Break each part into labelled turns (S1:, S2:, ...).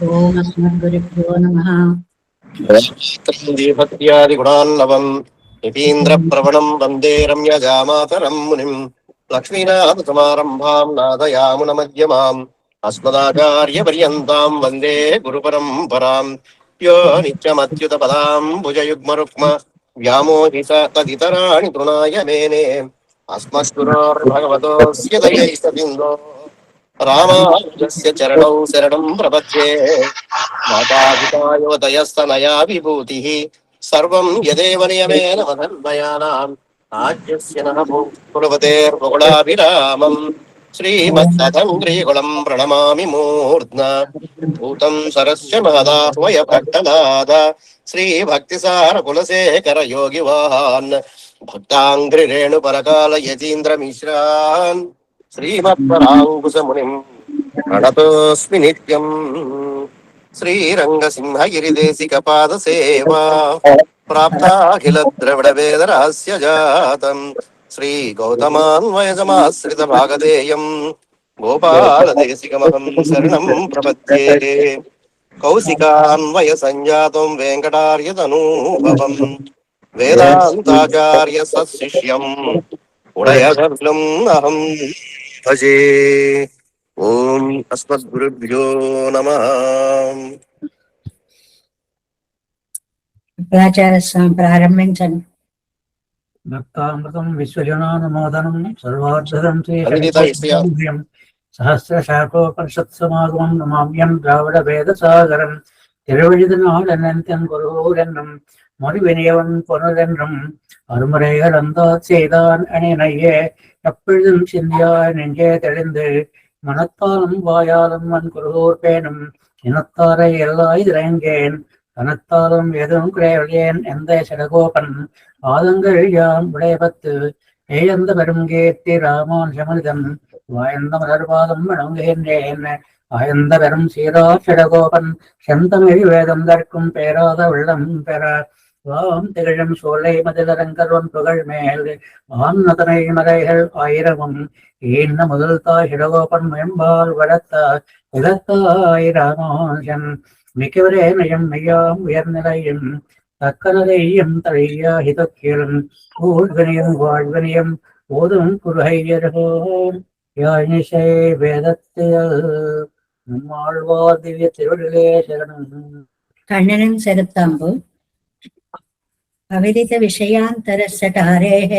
S1: ஓம் அஸ்மத்குருப்யோ நமः.
S2: दीपत्यादिगुणान्नवम् यतीन्द्रप्रवणम् वन्दे रम्यजामातरम् मुनिम् लक्ष्मीनाथसमारम्भाम् नादयामुनमध्यमाम् अस्मदाचार्यपर्यन्ताम् वन्दे गुरुपरम्पराम् यो नित्यमच्युतपदाम् भुजयुग्मरुक्म व्यामोहित तदितराणि तृणाय मेने अस्मद्गुरोर्भगवतोऽस्य दयैस्तबिन्दो रामानुजस्य चरणौ शरणम् प्रपद्ये मातापितायोदयस्तनया विभूतिः सर्वं यदेव नियमेन मदन्वयानाम् आद्यस्य नः कुलपतेर्बहुलाभिरामम् श्रीमत्तदङ्ग्रीकुलम् प्रणमामि मूर्ध्ना भूतं सरस्य महदाह्वय भट्टनाद श्रीभक्तिसारकुलशेखर योगिवाहान् भक्ताङ्घ्रिरेणुपरकाल यतीन्द्रमिश्रान् श्रीमत्पराङ्कुशमुनिम् प्रणतोऽस्मि नित्यम् श्रीरङ्गसिंहगिरिदेशिकपादसेवा प्राप्ताखिलद्रविडवेदरहस्य जातम् श्रीगौतमान्वयजमाश्रितभागधेयम् गोपालदेशिकमहम् शरणम् प्रपद्ये कौशिकान्वयसञ्जातम् वेङ्कटार्यतनूभवम् वेदान्ताचार्य सत्शिष्यम् उडयगर्लम् अहम् भजे। ओम अस्मद्गुरुभ्यो नमः।
S1: శుక్రాచార్య ప్రారంభించండి.
S3: భక్తామృతం విశ్వజనానుమోదనం సర్వార్థదం
S2: అవిదిత ఇష్య
S3: సహస్రశాఖోపనిషత్సమాగమం నమామ్యం ద్రావిడ వేదసాగరం திருவழுதினாலென்னன் குருவூரென்றும் மறுவினியவன் பொருளென்றும் அருமுறைகள் அந்த செய்தான் அணினையே எப்பொழுதும் சிந்தியாய் நெஞ்சே தெளிந்து மனத்தாலும் வாயாலும் மண் குருகூர் பேணும் இனத்தாரை எல்லாய் இறங்கேன் தனத்தாலும் எதுவும் குறையேன் எந்த சடகோபன் ஆதங்கள் யாம் உடையபத்து ஏயந்த பெருங்கேத்தி ராமான் சமனிதம் வாயந்த மலர்பாதம் வணங்குகின்றேன் ஆயந்த பெரும் சீரா சடகோபன் செந்தமிழ் வேதம் தற்கும் பேராத உள்ளம் பெற வாம் திகழும் சோலை மதிலரங்கர்வன் புகழ் மேல் ஆன்னதனை மலைகள் ஆயிரமும் ஈன்ன முதல் தாய் சடகோபன் மேம்பால் வளர்த்தார் உலத்தாய் ராமானுஜன் மிக்கவரே நயம் மெய்யாம் உயர்நிலையும் தக்கனதையும் தழையா ஹிதக்கியலும் ஊழ்வினியும் வாழ்வினியும் ஓதும் குருகையர்கோம் யாழிசை வேதத்தில் நம்மாழ்வார் திவ்ய திருவடிகளே சரணம்.
S1: கண்ணனின் செருத்தாம்பு அவிதித விஷயாந்தரசட்டாரேः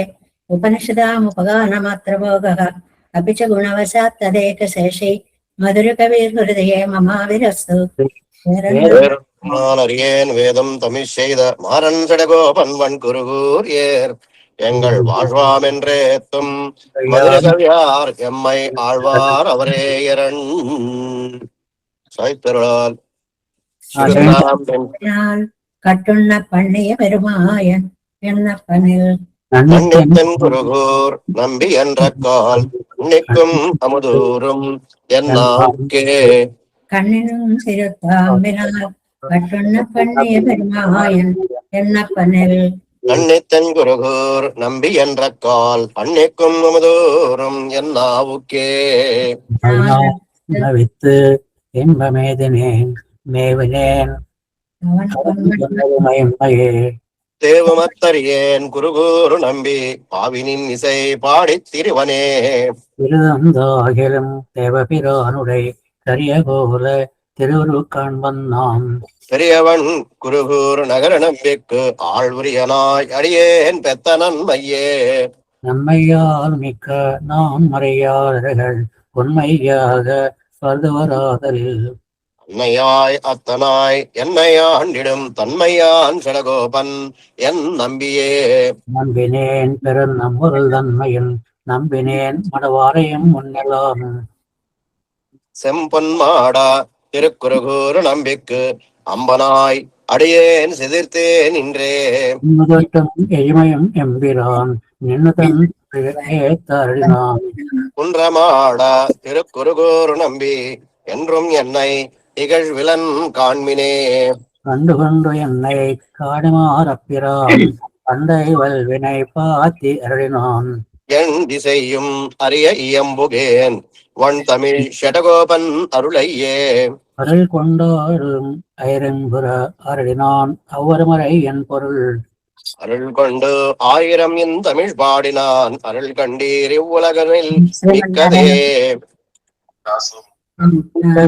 S1: उपनिषदामुपगानमात्रभोगः अपि च गुणवशात् तदेकशेषै मधुरकविर्हृदये ममाविरस्तु.
S2: அறியேன் வேதம் தமிழ் செய்த மாறன் சடகோபன் வன் குருகூர் ஏர் எங்கள் வாழ்வாம் என்றேத்தும் மதுரகவியார் எம்மை ஆழ்வார் அவரே இரண் சாய்பெருளால்
S1: கட்டுண்ண பண்ணிய பெருமாயன் என்னப்பனில்
S2: மன்னித்தன் குருகூர் நம்பி என்ற கால் நிற்கும் அமுதூரும் என்னாக்கே
S1: கண்ணினும் சிறுத்தாம்பினால் கட்டுண்ண பண்ணிய பெருமாயன் என்னப்பனில்
S2: அன்னித்தன் குருகூர் நம்பி என்ற கால் அன்னிக்கும் அமுதூரும் என்னாவுக்கே
S3: வித்து இன்பமேதினேன் மேவினேன்
S2: தேவமத்தறியேன் குருகூரு நம்பி பாவினின் இசை பாடித் திருவனே
S3: திருதந்தாகிலும் தேவபிரானுடை கரிய போல திருவுரு காண்பன் நாம்
S2: பெரியவன் குருகூர் நகர நம்பிக்கு ஆழ்வுரியனாய் அடியேன் பெத்த நன்மையே
S3: நம்மையால் மிக்க நாம் மறையாளர்கள் உண்மையாக கருதுவராதலில்
S2: அன்னையாய் அத்தனாய் என்னையாண்டிடும் தன்மையான் சடகோபன் என் நம்பியே
S3: நம்பினேன் பெரும் நம்மொருள் தன்மையில் நம்பினேன் மடவாரையும் முன்னெல்லாம்
S2: செம்பொன்மாடா திருக்குருகூர் நம்பிக்கு அம்பனாய் அடியேன் சிதிர்த்தேன் நின்றே
S3: எளிமையும் எம்பிரான் நின்னுதன் தருளினான்
S2: குன்றமாடா திருக்குருகூர் நம்பி என்றும் என்னை இகழ்விலன் காண்மினே
S3: கண்டு கொண்டு என்னை காடுமாறப்பிரான் பண்டை வல்வினை பாத்தி அருளினான்
S2: என் திசையும் அறிய இயம்புகேன் வன் தமிழ் ஷடகோபன் அருளையே
S3: அருள் கொண்டாடும் ஐரங்குற அருளினான் அவ்வருமறை என் பொருள்
S2: அருள் கொண்டு ஆயிரம் என் தமிழ் பாடினான் அருள் கண்டீர் இவ்வுலகில் மிக்கதே.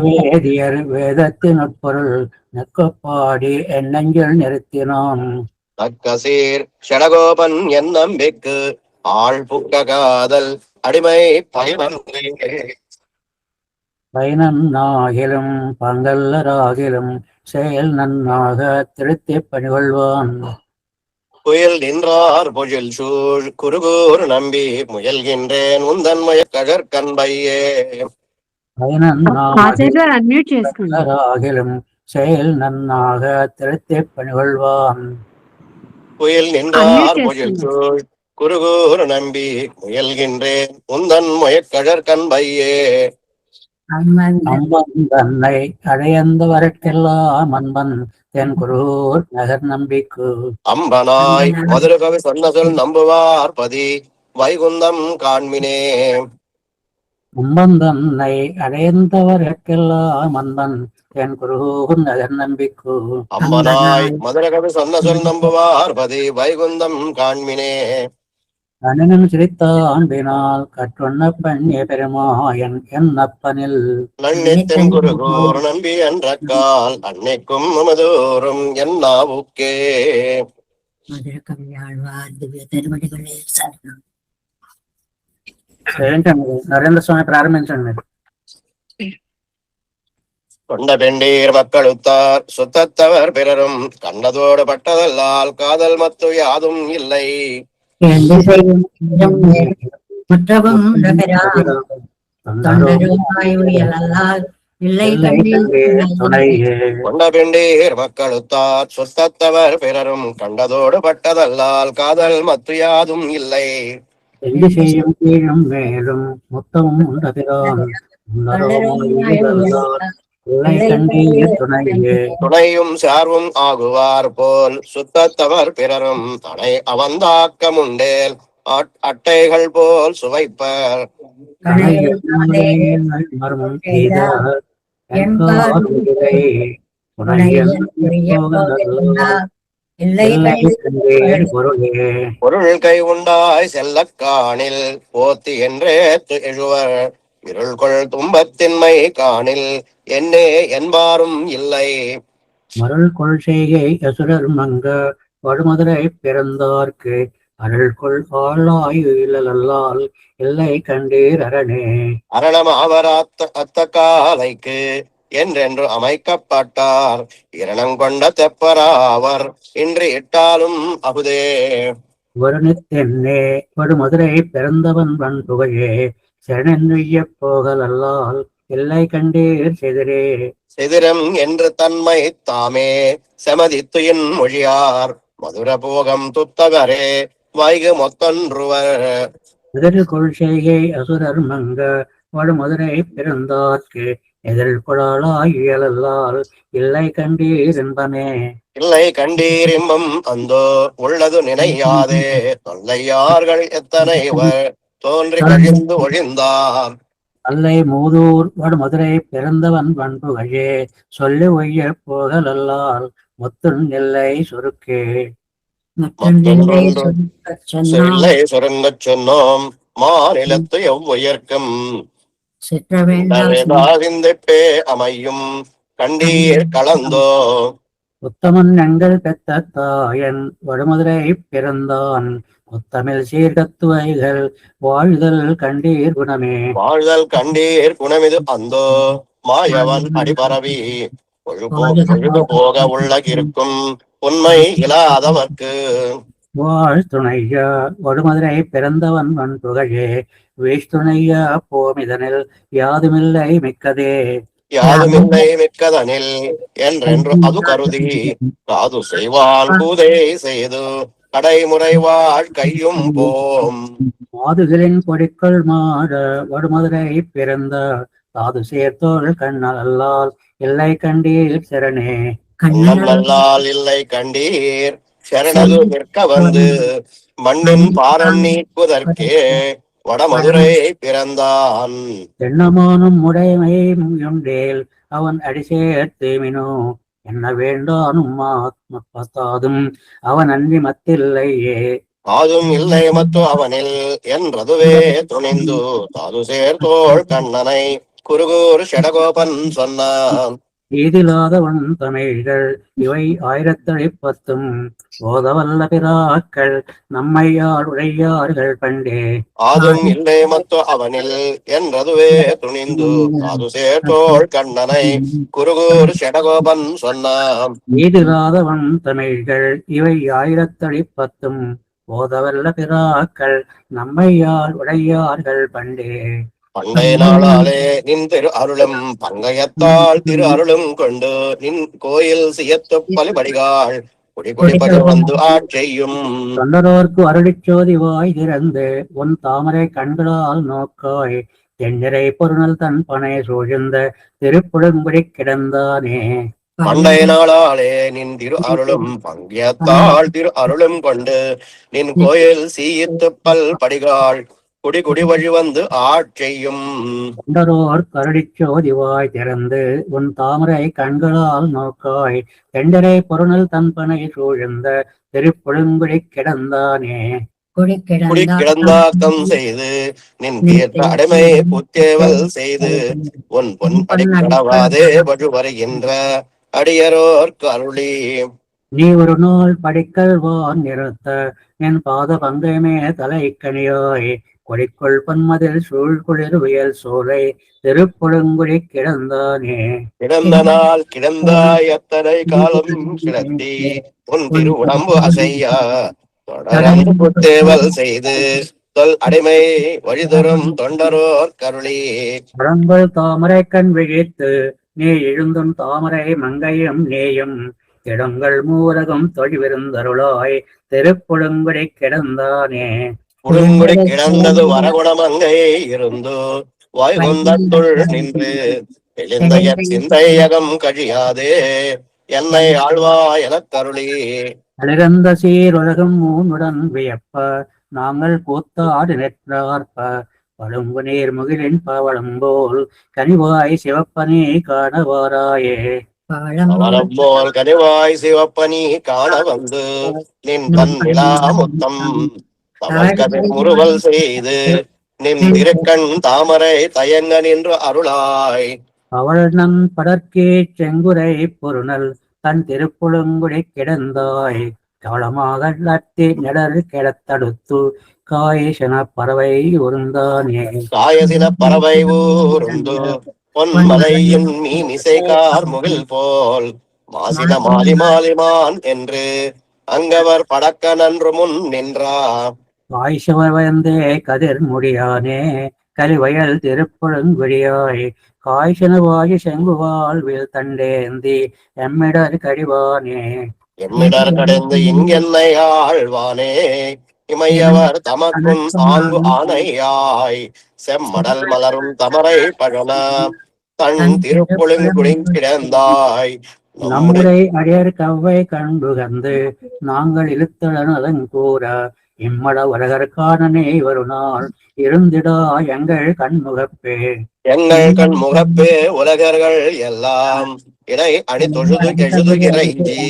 S3: வேதியர் வேதத்தின் உட்பொருள் நெக்கப்பாடி எண்ணெஞ்சில் நிறுத்தினான்
S2: தக்கசீர் ஷடகோபன் என் நம்பிக்கு ஆள் புக்க காதல் அடிமை பயவன்றே.
S3: பயனன்னாகிலும் பங்கல்லராகிலும் செயல் நன்னாக திருத்திப் பணிகொள்வான்
S2: புயல் நின்றார் பொழில் சூழ் குருகூர் நம்பி முயல்கின்றேன் உந்தன் கழற்கண்பையே.
S4: అన్మ్యూట్ చేసుకోండి.
S3: பயனன்னாகிலும் செயல் நன்னாக திருத்திப் பணிகொள்வான்
S2: புயல் நின்றார் பொழில் சூழ் குருகூர் நம்பி முயல்கின்றேன் உந்தன் கழற்கண்பையே.
S3: அம்பன் தன்னை அடையந்தவர்க்கெல்லாம் அன்பன் தென் குருகூர் நகர் நம்பிக்கு
S2: அம்பனாய் மதுரகவி சொன்ன சொல் நம்புவார் பதி வைகுந்தம் காண்மினே.
S3: அம்பன் தன்னை அடையந்தவர்க்கெல்லாம் அன்பன் தென் குருகூர் நகர் நம்பிக்கு
S2: அம்பனாய் மதுரகவி சொன்ன சொல் நம்புவார் பதி வைகுந்தம் காண்மினே.
S3: கண்ணனும் சிரித்தாண்டினால் கற்றுண்ண பண்ணிய பெருமாயன் என் அப்பனில்
S2: நன்னித்தன் குருகூர் நம்பி என்றக்கால் அன்னைக்கும் மமதோறும் என் நாவுக்கே.
S3: நரேந்திர சுவாமி ప్రారంభించండి.
S2: கொண்ட பெண்டீர் மக்களுத்தார் சுத்தத்தவர் பிறரும் கண்டதோடு பட்டதல்லால் காதல் மத்து யாதும் இல்லை.
S1: மற்றவும் இல்லை
S2: கொண்ட பெண்டீர் மக்களுத்தார் சுத்தத்தவர் பிறரும் கண்டதோடு பட்டதல்லால் காதல் மத்து யாதும் இல்லை.
S3: எள்ளி செய்யும் கீழும் மேலும் மொத்தமும் உண்டபிரான்
S2: துணையும் சார்வும் ஆகுவார் போல் சுத்தத்தவர் பிறரும் தனை அவந்தாக்கமுண்டேல் அட்டைகள் போல் சுவைப்பர். பொருள் கை உண்டாய் செல்லக்காணில் போத்தி என்றே எழுவர் இருள்கொள் துன்பத்தின்மை காணில் என்னே என்பாரும் இல்லை.
S3: மருள் கொள் செய்கை அசுரர் மங்க வடுமதுரை பிறந்தார்க்கு அருள் கொள் ஆளாயுழலால் இல்லை கண்டீர் அரணே.
S2: அரணம் அவர் அத்த காலைக்கு என்றென்று அமைக்கப்பட்டார் இரணங்கொண்ட தெப்பராவர் இன்று இட்டாலும் அகுதே.
S3: வருணித்தென்னே வடுமதுரை பிறந்தவன் வன் புகையே சரணென்னுய்ய போகலல்லால் இல்லை கண்டீர் செதிரே.
S2: செதிரம் என்று தன்மை தாமே செமதித்துயின் மொழியார் மதுர போகம் துத்தவரே வைகு மொத்தொன்றுவர்.
S3: எதிரில் கொள் செய்கை அசுரர் மங்க வடுமதுரை பிறந்தார்க்கு எதிரில் கொளாளாய் இயலல்லால் இல்லை கண்டீர் என்பனே.
S2: இல்லை கண்டீர் இன்பம் அந்தோ உள்ளது நினையாதே தொல்லையார்கள் எத்தனைவர் தோன்றி கழிந்து ஒழிந்தார்.
S3: அல்லை மூதூர் வடுமதுரை பிறந்தவன் வன்புகையே சொல்லி ஒய்ய போகலல்லால் முத்துன் எல்லை சுருக்கே.
S2: சொல்லை சுருங்கச் சொன்னோம் மாநிலத்து எவ்வுயர்க்கும் சிந்திப்பே அமையும் கண்டீர் கலந்தோ.
S3: உத்தமன் எங்கள் பெத்த தாயன் வடுமதுரை பிறந்தான் முத்தமிழ் சீர்கத்துவைகள் வாழ்தல் கண்டீர் குணமே.
S2: வாழ்தல் கண்டீர் குணமிது அந்தோ மாயவன் அடிபரவி பொழுது போக உள்ளகிருக்கும் உண்மை இல்லாதவர்க்கு.
S3: வாழ்த்துணையா வடுமதுரை பிறந்தவன் வன் புகழே வீழ்த்துணையா போமிதனில் யாதுமில்லை மிக்கதே.
S2: யாதுமில்லை மிக்கதனில் என்றென்று அது கருதி காது செய்வான் பூதை செய்து கடைமுறை வாழ்க்கையும் போம்.
S3: மாதுகளின் கொடிக்குள் மாட வடுமதுரை பிறந்த சாது சேர்த்தோள் கண்ணல் அல்லால் இல்லை கண்டீர் சரணே.
S2: கண்ணல்லால் இல்லை கண்டீர் சரணது நிற்க வந்து மண்ணின் பாரம் நீக்குவதற்கே வடமதுரை பிறந்தான்.
S3: எண்ணமானும் உடைமை உண்டேல் அவன் அடி சேர்த்தேமினோ என்ன வேண்டானும் பத்தாதும் அவன் அன்றி மத்தில்லையே.
S2: ஆதும் இல்லை மத்து அவனில் என்றதுவே துணிந்து தாது சேர்த்தோள் கண்ணனை குருகூர் ஷடகோபன் சொன்னான்.
S3: ஈதிலாதவன் தமிழ்கள் இவை 1010 போதவல்ல பிராக்கள் நம்மையார் உடையார்கள் பண்டே.
S2: ஆதும் இல்லை மத்து அவனில் என்றதுவே துணிந்து தாது சேர்த்தோள் கண்ணனை குருகூர் ஷடகோபன் சொன்னான்.
S3: ஈதிலாதவன் தமிழ்கள் இவை 1010 போதவல்ல பிராக்கள் நம்மையார் உடையார்கள் பண்டே.
S2: பண்டை நாளாலே நின் திரு அருளும் பங்கயத்தால் திரு அருளும் கொண்டு நின் கோயில் சியத்து பலிபடிகாள் குடி குடிபடி வந்து ஆட்செய்யும்.
S3: தொண்டரோர்க்கு அருளிச்சோதி வாய் திறந்து உன் தாமரை கண்களால் நோக்காய் தென்னிறை பொருணல் தன் பனை சூழ்ந்த திருப்புழுங்குடி கிடந்தானே.
S2: பண்டை நாளாலே நின் திரு அருளும் பங்கயத்தால் திரு அருளும் கொண்டு நின் கோயில் சீயித்து பல் படிகாள் குடி குடி வழி வந்து ஆட்செய்யும்.
S3: தொண்டரோர் கருடிச்சோதி வாய் திறந்து உன் தாமரை கண்களால் நோக்காய் தெண்டரை பொருணல் தன் பனை சூழ்ந்த திருப்புழுங்குடி கிடந்தானே.
S2: குடி கிடந்தாக்கம் செய்து நின் தீர்த்த அடிமை புத்தேவல் செய்து உன் பொன் அடி கடவாதே வழு வருகின்ற அடியரோர்க்கு அருளி.
S3: நீ ஒரு நாள் படிக்கல் வான் நிறுத்த என் பாத பங்கமே தலைக்கணியாய் கொடிக்குள் பன்மதில் சூழ் குளிர் வியல் சோலை திருப்புழுங்குடி கிடந்தானே.
S2: கிடந்த நாள் கிடந்தாய் அத்தனை காலம் கிடத்தி உன் திரு உடம்பு அசையா தொடர்ந்து புத்தேவல் செய்து தொல் அடிமை வழிதரும் தொண்டரோர் கருளி.
S3: பழங்கள் தாமரை கண் விழித்து நீ எழுந்தும் தாமரை மங்கையும் நேயும் திடங்கள் மூலகம் தொழிவிருந்தருளாய் திருப்புழுங்குடி கிடந்தானே.
S2: புழுங்குடி கிடந்தது வரகுணமங்கை இருந்து வாய்குந்தத்துள் நின்று எழுந்தைய சிந்தையகம் கழியாதே என்னை ஆழ்வா எனக் கருளி.
S3: அழிறந்த சீருலகம் மூனுடன் வியப்ப நாங்கள் கூத்தாடு நெற்றார்ப்ப பழுங்கு நீர் முகிலின் பவளம் போல் கனிவாய் சிவப்பனே காணவாராயே.
S2: போல் கனிவாய் சிவப்பனி காண வந்து நின் தன் விழா முத்தம் தவழ்கதிர் முறுவல் செய்து நின் திருக்கண் தாமரை தயங்க நின்று அருளாய்.
S3: அவள் நம் படற்கே செங்குரை பொருணல் தன் திருப்புழுங்குடி கிடந்தாய் கவளமாக லத்தி நிழல் கிடத்தடுத்து காயசன பறவை உருந்தானே.
S2: காயசின பறவை ஊருந்து பொன்மலையின் மீன் இசைக்கார் முகில் போல் மாசின மாலி மாலிமான் என்று அங்கவர் படக்க நன்று முன் நின்றார்.
S3: காய்ச்சவர் வந்தே கதிர் முடியானே கலிவயல் திருப்புழுங்குடியாய் காய்ச்சன வாயு செங்குவாள் வில் தண்டேந்தி எம்மிடர் கடிவானே.
S2: எம்மிடர் கடைந்து இங்கென்னை ஆழ்வானே இமையவர் தமக்கும் சாங்கு ஆணையாய் செம்மடல் மலரும் தமரை பழன தன் திருப்புழுங்குடி கிடந்தாய்.
S3: நம்முடைய அடியர் கவ்வை கண்டுகந்து நாங்கள் இழுத்தளன் கூற இம்மட உலகற்கானனே ஒரு நாள் இருந்திடா எங்கள் கண்முகப்பே.
S2: எங்கள் கண் முகப்பே உலகர்கள் எல்லாம் இடை அணி தொழுது எழுது இறைஞ்சி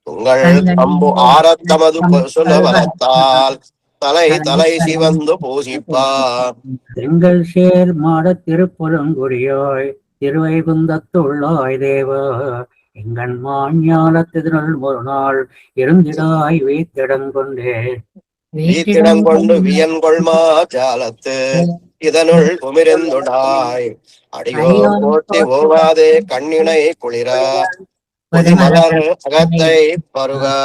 S2: உங்கள் அம்பு ஆரத்தமது சொல்ல வளர்த்தால் தலை தலை சிவந்து பூசிப்பா.
S3: எங்கள் சேர் மாட திருப்புழுங்குடியாய் திருவைகுந்தத்துள்ளாய் தேவா எங்கண் மாஞாலத்திதனுள் ஒரு நாள் இருந்திடாய் வீத்திடங்கொண்டே.
S2: வீத்திடங்கொண்டு வியன்கொள்மா ஜாலத்து இதனுள் உமிர்ந்துடாய் அடியோ போட்டி ஓவாதே கண்ணினை குளிர புதிமலர் அகத்தை பருகா.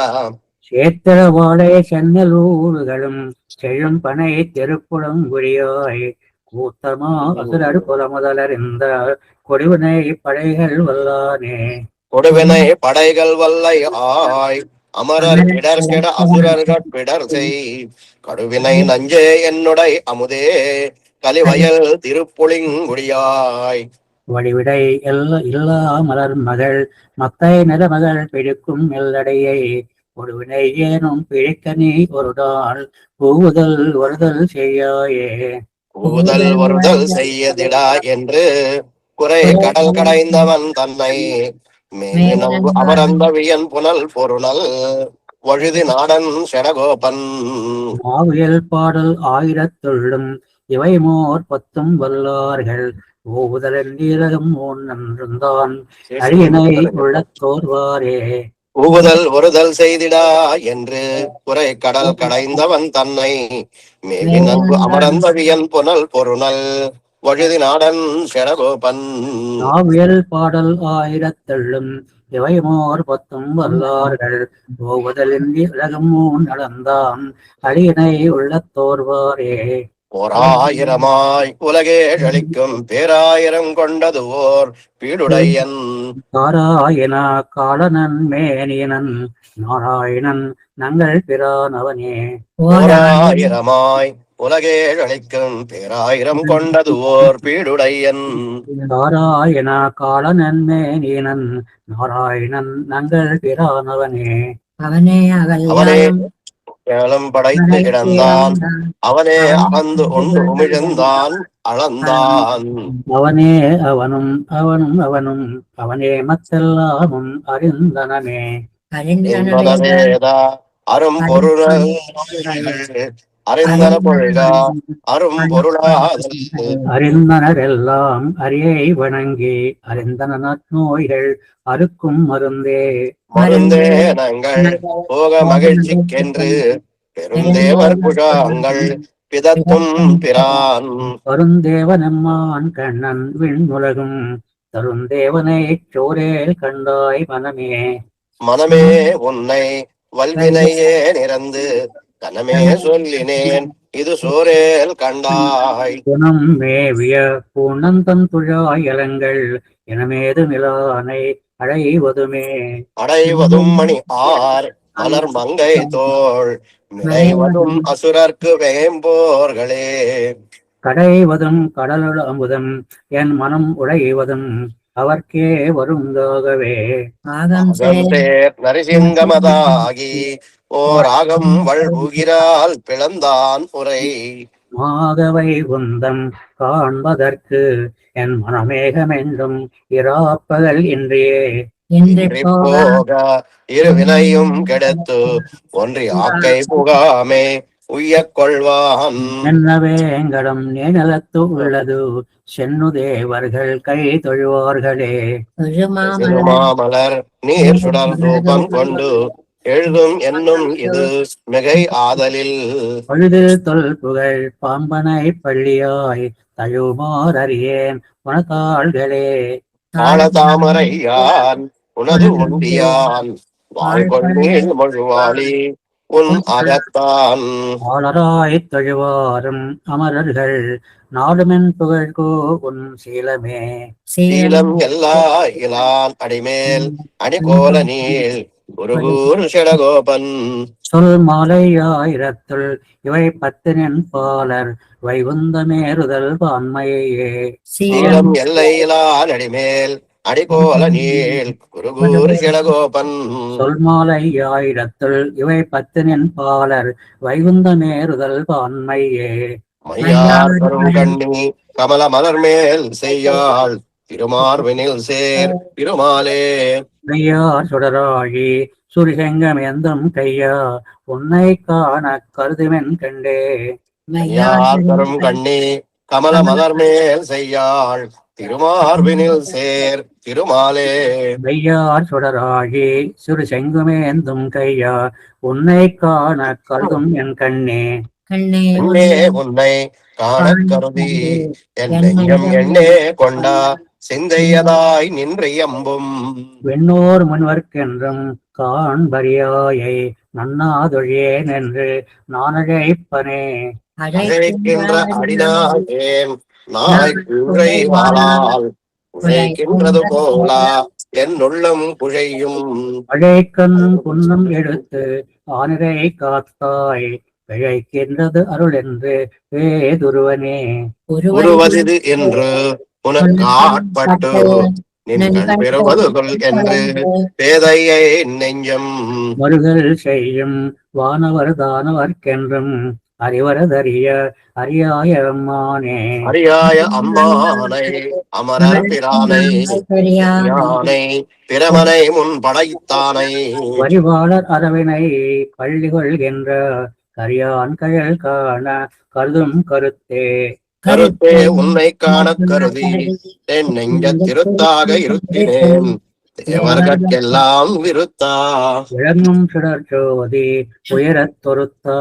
S3: சேத்திர வாழை சென்னல் ஊர்களும் செழும் பனை திருப்புழுங்குடியாய் கூத்தமா அசுரர் குல முதலர் இந்த கொடிவினை படைகள் வல்லானே.
S2: கொடுவினை படைகள் வல்லை ஆய் அமரர் பிடர் கெட அசுரர்கள் பிடர் செய் கடுவினை நஞ்சே என்னுடை அமுதே கலிவயல் திருப்புழுங்குடியாய்.
S3: வடிவிடை இல்லா மலர் மகள் மத்தை நிறமகள் பிடிக்கும் எல்லடையை ஒருவினை ஏனும் பிழைக்க நீ ஒரு நாள் கூவுதல் வருதல் செய்யாயே.
S2: கூவுதல் வருதல் செய்யதிடா என்று குறை கடல் கடைந்தவன் தன்னை மேவினங்கு அமரந்தவியன் புனல் பொருணல் வழுதி நாடன் செடகோபன்.
S3: ஆவியல் பாடல் ஆயிரத்துள்ளும் இவை மோர் பத்தும் வல்லார்கள் ஓவுதலன் நீரகம் ஓன் நன்றுந்தான் அரியணை உள்ளத்தோர்வாரே.
S2: ஊகுதல் ஒருதல் செய்திடா என்று குறை கடல் கடைந்தவன் தன்னை மேவினங்கு அமரந்தவியன் புனல் பொருணல் வழுதி நாடன் செடகோபன்.
S3: ஆவியல் பாடல் ஆயிரத்தள்ளும் இவை மோர் பத்தும் வல்லார்கள் ஓவுதலின் உலகம் ஊன் நடந்தான் அரியணை உள்ளத்தோர்வாரே.
S2: ஓராயிரமாய் உலகே அளிக்கும் பேராயிரம் கொண்டது ஓர் பீடுடையன்.
S3: நாராயண காலனன் மேனியனன் நாராயணன் நங்கள் பிரானவனே.
S2: ஓராயிரமாய் உலகே அளிக்கும் பேராயிரம் கொண்டது ஓர் பீடுடையன்.
S3: நாராயண காலனன் மேனியனன் நாராயணன் நங்கள் பிரானவனே.
S1: அவனே
S2: அவனே ஏலம் படைத்து கிடந்தான் அவனே அகந்து உண்டு உமிழ்ந்தான் அளந்தான்.
S3: அவனே அவனும் அவனும் அவனும் அவனே மத்தெல்லாமும் அறிந்தனமே.
S2: என்பதவேதா அரும் பொருள் அறிந்தன பொழுகா அரும் பொருளாதல்.
S3: அறிந்தனரெல்லாம் அரியை வணங்கி அறிந்தன நோய்கள் அறுக்கும் மருந்தே.
S2: மருந்தே நங்கள் போக மகிழ்ச்சிக்கென்று பெருந்தேவர் குழாங்கள் பிதத்தும் பிரான்.
S3: வருந்தேவனம்மான் கண்ணன் விண்ணுலகும் தருந்தேவனைச் சோரேல் கண்டாய் மனமே.
S2: மனமே உன்னை வல்வினையே நிறந்து கனமே சொல்லினேன் இது சோரேல் கண்டாய்.
S3: குணம் மேவிய பூனந்தன் துழாயலங்கள் எனமேது நிலானை அடைவதுமே.
S2: அடைவதும் மணி ஆர் மலர் மங்கை தோள் நினைவதும் அசுரர்க்கு வேம்போர்களே.
S3: கடைவதும் கடலுள் அமுதம் என் மனம் உடைவதும் அவர்க்கே வருந்தாகவே.
S2: சேர் நரிசிங்கமதாகி ஓர் ஆகம் வழ்வுகிறால் பிளந்தான் உரை.
S3: மாகவை குந்தம் காண்பதற்கு என் மனமேகமென்றும் இராப்பகல் இன்றியே.
S2: இன்றி போக இருவினையும் கெடுத்து ஒன்றி ஆக்கை புகாமே உய்யக் கொள்வான்.
S3: என்னவேங்கடம் நேனலத்து உள்ளது சென்னு தேவர்கள் கை தொழுவார்களே.
S2: மாமலர் நீர் சுடர் ரூபம் கொண்டு எழுதும் என்னும் இது மிகை ஆதலில்.
S3: பழுதில் தொல் புகழ் பாம்பனை பள்ளியாய் தழுமாறறியேன் உனக்காள்களே.
S2: ஆழ தாமரையான் உனது உண்டியான் வாழ்கொண்டீள் மொழிவாளி உன் அகத்தான்.
S3: ஆளராய்த் தொழுவாரும் அமரர்கள் நாடுமென் புகழ்கோ உன் சீலமே.
S2: சீலம் எல்லா இலான் அடிமேல் அணிகோல நீள் குருகூர் செடகோபன்.
S3: சொல் மாலையாயிரத்துள் இவை பத்தினின் பாலர் வைகுந்தமேறுதல் பான்மையே.
S2: சீலம் எல்லையிலான் அடிமேல் அடிகோல நீள் குருகூர் செடகோபன்.
S3: சொல் மாலையாயிரத்துள் இவை பத்தினின் பாலர் வைகுந்தமேறுதல் பான்மையே.
S2: மையார் கரும் கண்ணி கமல மலர் மேல் செய்யாள் திருமார்வினில் சேர் திருமாலே.
S3: கையார் சுடராழி சுரிசெங்கம் எந்தும் கையா உன்னை காண கருதுமென் கண்டே.
S2: மையார் கரும் கண்ணி கமல மலர் மேல் செய்யாள் திருமார்வினில் சேர் திருமாலே.
S3: கையார் சுடராழி சுரிசெங்குமேந்தும் கையா உன்னை காண கருதும் என் கண்ணே.
S2: கண்ணே உன்னை காண கருதி என் நெஞ்சம் எண்ணே கொண்டா சிந்தையதாய் நின்றியம்பும்.
S3: வெண்ணோர் முன்வர்க்கென்றும் காண்பரியாயை நன்னாதொழியேன் என்று நான் அழைப்பனே.
S2: அழைக்கின்ற அடினாயேன் நாய் குழை வாழால் உழைக்கின்றது போலா என் உள்ளம் குழையும்.
S3: அழைக்கண் புன்னம் எடுத்து ஆனிரை காத்தாய் பிழைக்கின்றது அருள் என்று வேதுருவனே.
S2: உருவதிது என்று உனக்கு ஆட்பட்டு நின் கண் பெறுவது கொள் என்று பேதையை நெஞ்சம்.
S3: மறுகள் செய்யும் வானவர் தானவர்க்கென்றும் அறிவரதறிய அறியாய அம்மானே.
S2: அரியாய அம்மானை அமரர் பிரானை யானை பிரமனை முன் படைத்தானை
S3: வரிவாளர் அரவினை பள்ளி கொள்கின்ற கரியான் கயல் காண கருதும் கருத்தே.
S2: கருத்தே உன்னை காண கருதி என் நெஞ்ச திருத்தாக இருத்தினேன் தேவர்கட்கெல்லாம் விருத்தா.
S3: விளங்கும் சுடர்ச்சோதி உயரத் தொருத்தா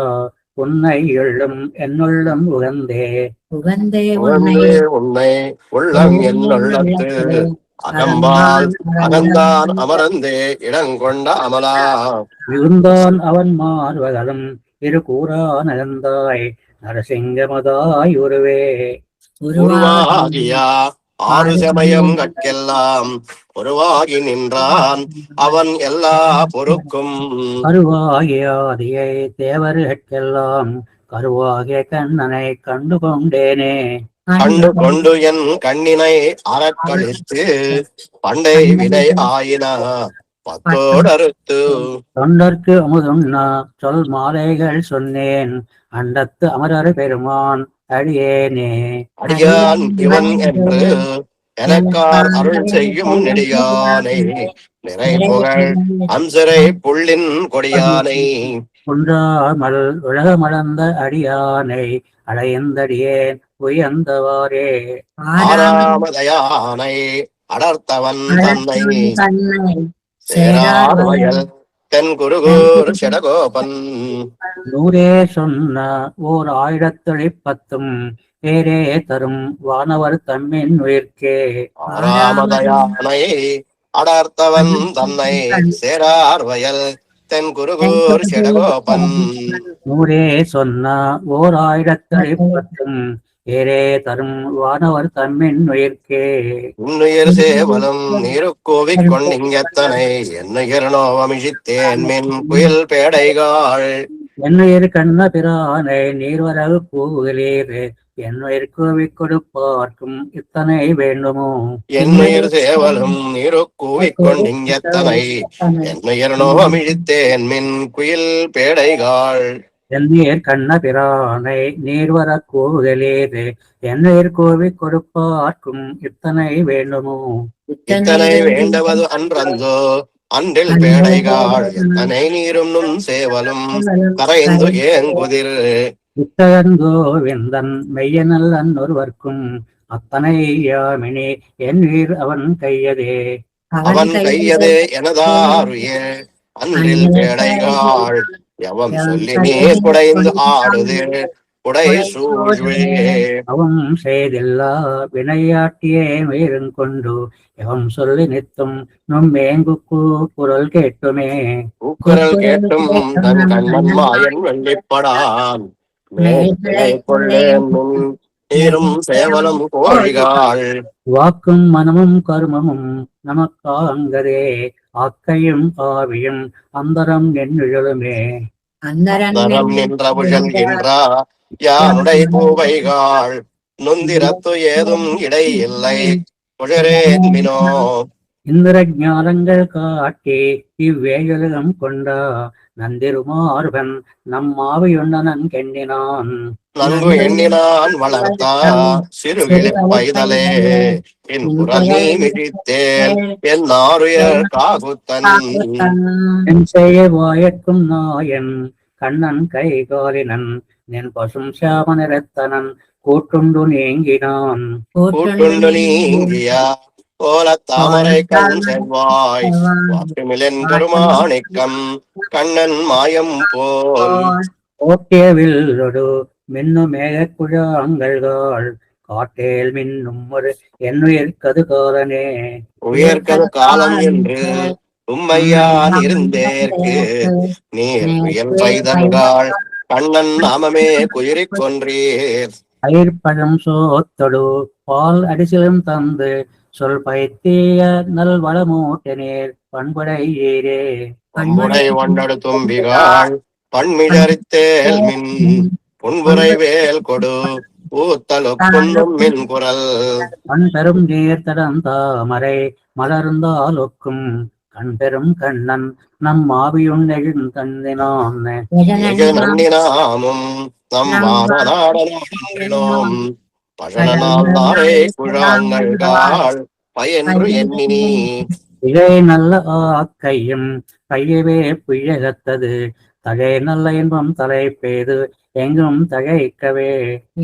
S3: உன்னை எள்ளும் என்னுள்ளம் உகந்தே.
S1: உகந்தே
S2: உகந்தே உன்னை உள்ளம் என்னுள்ளத்து அகம்பால் அகந்தான் அமர்ந்தே இடங்கொண்ட அமலா.
S3: மிகுந்தான் அவன் மார்வகளும் இரு கூறா நகந்தாய் நரசிங்கமதாய் உருவே.
S2: உருவாகியா ஆறு சமயம் கற்கெல்லாம் உருவாகி நின்றான் அவன் எல்லா பொறுக்கும்.
S3: கருவாகிய ஆதியை தேவர்கட்கெல்லாம் கருவாகிய கண்ணனை கண்டு கொண்டேனே.
S2: கண்டு கொண்டு என் கண்ணினை அறக்கழித்து பண்டை வினை ஆயின பத்தோடறுத்து.
S3: தொண்டர்க்கு அமுதுண்ணா சொல் மாலைகள் சொன்னேன் அண்டத்து அமரர் பெருமான் அடியேனே.
S2: அடியான் இவன் என்று எனக்கார் அருள் செய்யும் நெடியானை நிறை புகழ் அம்சரை புள்ளின் கொடியானை.
S3: குன்றாமல் உலகமளந்த அடியானை அடையந்தடியேன் உயர்ந்தவாறே.
S2: ஆறாமதயானை அடர்த்தவன் தன்னை சேரார் வயல் தென் குருகூர் செடகோபன்.
S3: நூறே சொன்ன ஓர் 1010 பேரே தரும் வானவர் தம்மின் உயிர்க்கே.
S2: ஆறாமதயானை அடர்த்தவன் தன்னை சேரார் வயல் தென் குருகூர் செடகோபன்.
S3: நூறே சொன்ன ஓர் 1010 பேரே தரும் வானவர் தம்மின் உயிர்க்கே.
S2: உன்னுயிர் சேவலும் நீருக்கோவிக் கொண்டிங்கத்தனை என்னுயிர் நோவமிழித்தேன் மின் குயில் பேடைகாள்.
S3: என்னுயிர் கண்ண பிரானை நீர்வரவு கூவுகிறீர் என்னுயிர் கூவிக் கொடுப்பார்க்கும் இத்தனை வேண்டுமோ.
S2: என்னுயிர் சேவலும் நீருக்கூவிக் கொண்டிங்கத்தனை என்னுயிர் நோவமிழித்தேன் மின் குயில் பேடைகாள்.
S3: என்னுயிர் கண்ண பிரானை நீர்வர கூவுகிறீர் என்னுயிர் கூவிக் கொடுப்பார்க்கும் இத்தனை வேண்டுமோ.
S2: இத்தனை வேண்டுவது அன்றந்தோ அன்றில் பேடைகாள் எத்தனை நீரும் நுண் சேவலும் கரைந்து ஏங்குதிர்.
S3: இத்தகங்கோ விந்தன் மெய்யனல்லன் ஒருவர்க்கும் அத்தனை யாமினி என் உயிர் அவன் கையதே.
S2: அவன் கையதே எனதாருய அன்றில் பேடைகாள் எவம் சொல்லி நீ குடைந்து ஆடுது குடை சூழ்வே.
S3: அவன் செய்தில்லா வினையாட்டியே உயிரும் கொண்டு எவன் சொல்லி நித்தும் நும்மேங்குக்கு குரல் கேட்டுமே.
S2: குரல் கேட்டும் தன் கண்ணன் மாயன் வெள்ளிப்படான் நீரும் சேவலும் கோழிகாள்.
S3: வாக்கும் மனமும் கர்மமும் நமக்காங்கதே ஆக்கையும் ஆவியும் அந்தரம் என்னுமே.
S2: அந்தரம் நின்ற புகழ்கின்ற யானுடை பூவைகாள் நொந்திரத்து ஏதும் இடை இல்லை புழரேன்மினோ.
S3: இந்திர ஞானங்கள் காட்டி இவ்வேயுலகம் கொண்டா நந்திருமார்பன் நம் ஆவியுண்ணனன் கெண்ணினான்.
S2: நன்கு எண்ணினான் வளர்த்தா சிறுகிளி பைதலே என் குரல் நீ மிதித்தேன் என் ஆறுயர் காகுத்தன்.
S3: என் செய்ய வாயக்கும் நாயன் கண்ணன் கைகாலினன் நின் பசும் சாம நிறத்தனன் கூட்டுண்டு நீங்கினான்.
S2: கூட்டுண்டு நீங்கியா போல தாமரை கண் செவ்வாய் வாக்குமிலன் கருமாணிக்கம் கண்ணன் மாயம் போல்.
S3: ஓட்டிய வில்லொடு மின்னு மேக குழாங்கள்காள் காட்டேல் மின்னும் ஒரு என்னுயிர் கதுகாலனே.
S2: உயர்கது காலம் என்று உம்மையான் இருந்தேற்கு நீர் உயர் பைதன்காள் கண்ணன் நாமமே குயிரிக் கொன்றீர்.
S3: அயிர்பழம் சோத்தொடு பால் அடிசிலும் தந்து சொல் பைத்திய நல் வளமூட்டனேர் பண்புடை ஏரே.
S2: பண்புடை ஒன்றடு தும்பிகாள் பண்மிழறித்தேல் மின் புன்புரை வேல் கொடு ஊத்தலுக்கும் மின் குரல்.
S3: பண் பெரும் நீர் தடம் தாமரை மலர்ந்தாலொக்கும் கண்பெரும் கண்ணன் நம் ஆவியுள் நெழுந்தந்தினான்
S2: நன்னினாமும் நம் வானநாடனோம் பழனால் தாரே குழாங்கள் பயன்று எண்ணினி
S3: இதை நல்ல ஆக்கையும் கையவே பிழகத்தது தகை நல்ல இன்பம் தலை பெய்து எங்கும் தகைக்கவே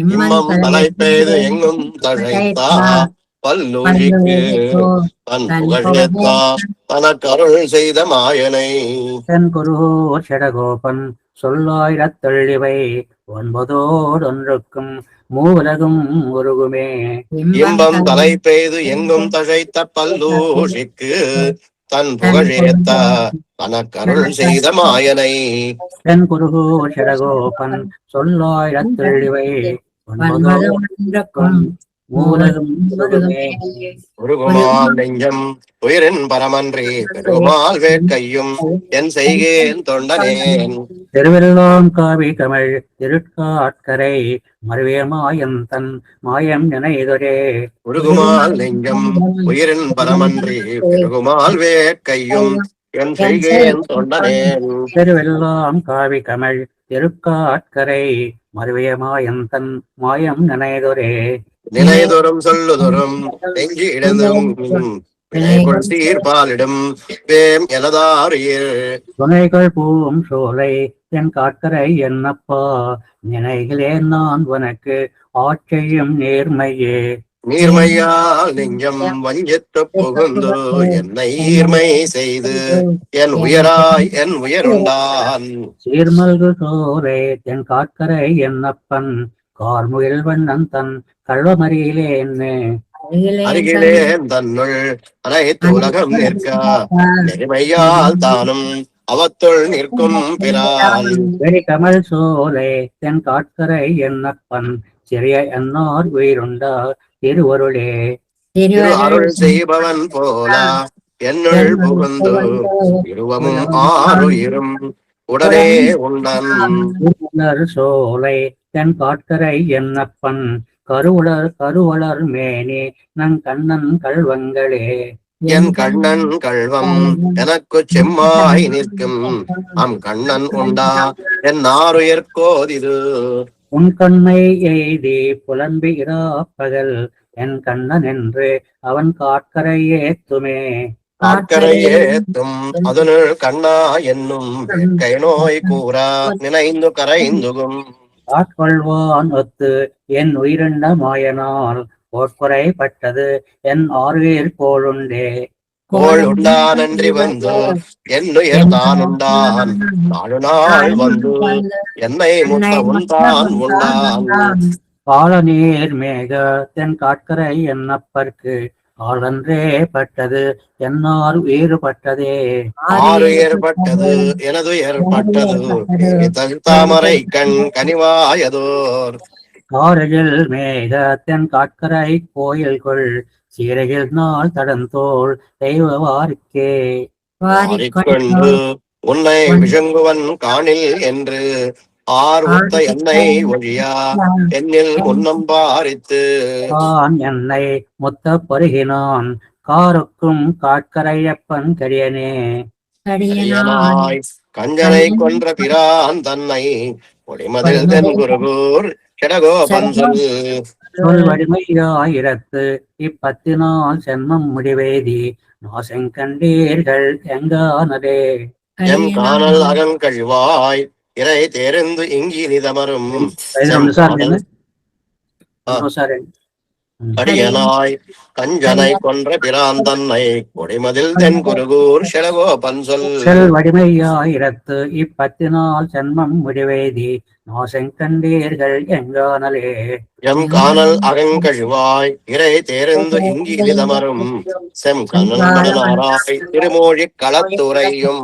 S2: இன்பம் தலை பெய்து எங்கும் தழைத்தா பல்லூழிக்கு தன் புகழேத்தா தனக்கு அருள் செய்த மாயனை
S3: தன் குரு செடகோபன் சொல்லாயிரத்தள்ளிவை ஒன்பதோடொன்றுக்கும் மூலகும் உருகுமே
S2: இன்பம் தலை பெய்து எங்கும் தழைத்த பல்லூழிக்கு தன் புகழேத்த தனக்கு அருள் செய்த மாயனை
S3: தன் குரு செடகோபன் சொல்லாயிரத்தள்ளிவை ஒன்பதோடொன்றுக்கும் மூலகும் உருகுமே
S2: உருகுமால் நெஞ்சம் உயிரின் பரமன்றி பெருமாள் வேட்கையும் என் செய்கேன் தொண்டனேன்
S3: திருவெல்லாம் காவி கமழ் திருட்காட்கரை மறுவே மாயம் தன் மாயம் நினைதொரே
S2: உருகுமால் நெஞ்சம் உயிரின் பரமன்றி பெருகுமால் வேட்கையும் என் செய்கேன் தொண்டனேன்
S3: திருவெல்லாம் காவி கமழ் திருட்காட்கரை மறுவே மாயம் தன் மாயம் நினைதொரே
S2: நிலைதொரும் சொல்லுதொரும் நெஞ்சு இடந்தும் வினைகொள் சீர்பாலிடும் வேம் எனதாரியர்
S3: துணைகள் பூவும் சோலை என் காட்கரை என்னப்பா நினைகளேன் நான் உனக்கு ஆட்சியும் நேர்மையே
S2: நீர்மையால் நெஞ்சம் வஞ்சித்து புகுந்து என்னை ஈர்மை செய்து என் உயராய் என் உயருண்டான்
S3: சீர்மல்கு சோலை என் காட்கரை என்னப்பன் கார்முகில் வண்ணன் தன் கள்வமறியிலே என்ன
S2: அருகிலேன் தன்னுள் அனைத்து உலகம் நிற்க நெறிமையால் தானும் அவத்துள் நிற்கும் பிரான்
S3: வெடி கமல் சோலை தென் காட்கரை என்னப்பன் சிறிய என்னார் உயிருண்டா திருவருளே
S2: அருள் செய்பவன் போல என்னுள் புகுந்து இருவமும் ஆறுயிரும் உடனே உண்ணன்
S3: சோலை தென் காட்கரை என்னப்பன் கருவளர் மேனி நங் கண்ணன் கல்வங்களே
S2: என் கண்ணன் கள்வம் எனக்கு செம்மாய் நிற்கும் அம் கண்ணன் உண்டா என் ஆறுயிர்கோதிது
S3: உன் கண்ணை எய்தி புலம்பி இராப்பகல் என் கண்ணன் என்று அவன் காட்கரை ஏத்துமே
S2: காட்கரையேத்தும் அதனுள் கண்ணா என்னும் கை நோய் கூறா நினைந்து கரைந்துகும்
S3: ஆட்கொள்வான் ஒத்து என் உயிரிண்ட மாயனால் போர்க்குறைப்பட்டது என் ஆறுயிர் கோளுண்டே
S2: கோள் உண்டான் அன்றி வந்து என்னுயர் தான் உண்டான் நாலு நாள் வந்து என்னை முத்த உண்டான் உண்டான்
S3: கால நீர் மேக தென் காட்கரை என்னப்பற்கு ஆளன்றே பட்டது என்னார் வேறுபட்டதே
S2: ஆறு ஏற்பட்டது எனது ஏற்பட்டது தாமரை கண் கனிவாயதோர்
S3: காரையில் மேக தென் காட்கரை கோயில்கள் சீரையில் நாள் தடந்தோள் தெய்வவாருக்கே
S2: மாறிக்கொண்டு உன்னை விஷங்குவன் காணில் என்று ஆர்வத்த என்னை ஒழியா என்னில் முன்னம் பாரித்து
S3: என்னை முத்த பருகினான் காருக்கும் காட்கரையப்பன் கரியனே
S2: கரியனாய் கஞ்சனை கொன்ற பிரான் தன்னை ஒளிமதில் தென்குருகூர் செடகோபன்
S3: சொல் வடிமையாயிரத்து இப்பத்தினால் சென்மம் முடிவேதி நாசெங்கண்டீர்கள் எங்கானதே
S2: எம் காணல் அகங்கழிவாய் இறை தேர்ந்து இங்கி நிதமரும் அடியனாய் கஞ்சனை கொன்ற பிரான் தன்னை கொடிமதில் தென் குருகூர் செடகோபன் சொல்
S3: வடிமையாயிரத்து இப்பத்தினால் சென்மம் முடிவேதி நாசெங்கண்டீர்கள் எங்கானலே
S2: எம் காணல் அகங்கழிவாய் இறை தேர்ந்து இங்கி நிதமரும் செம் கண்ணனாராய் திருமூழி களத்துறையும்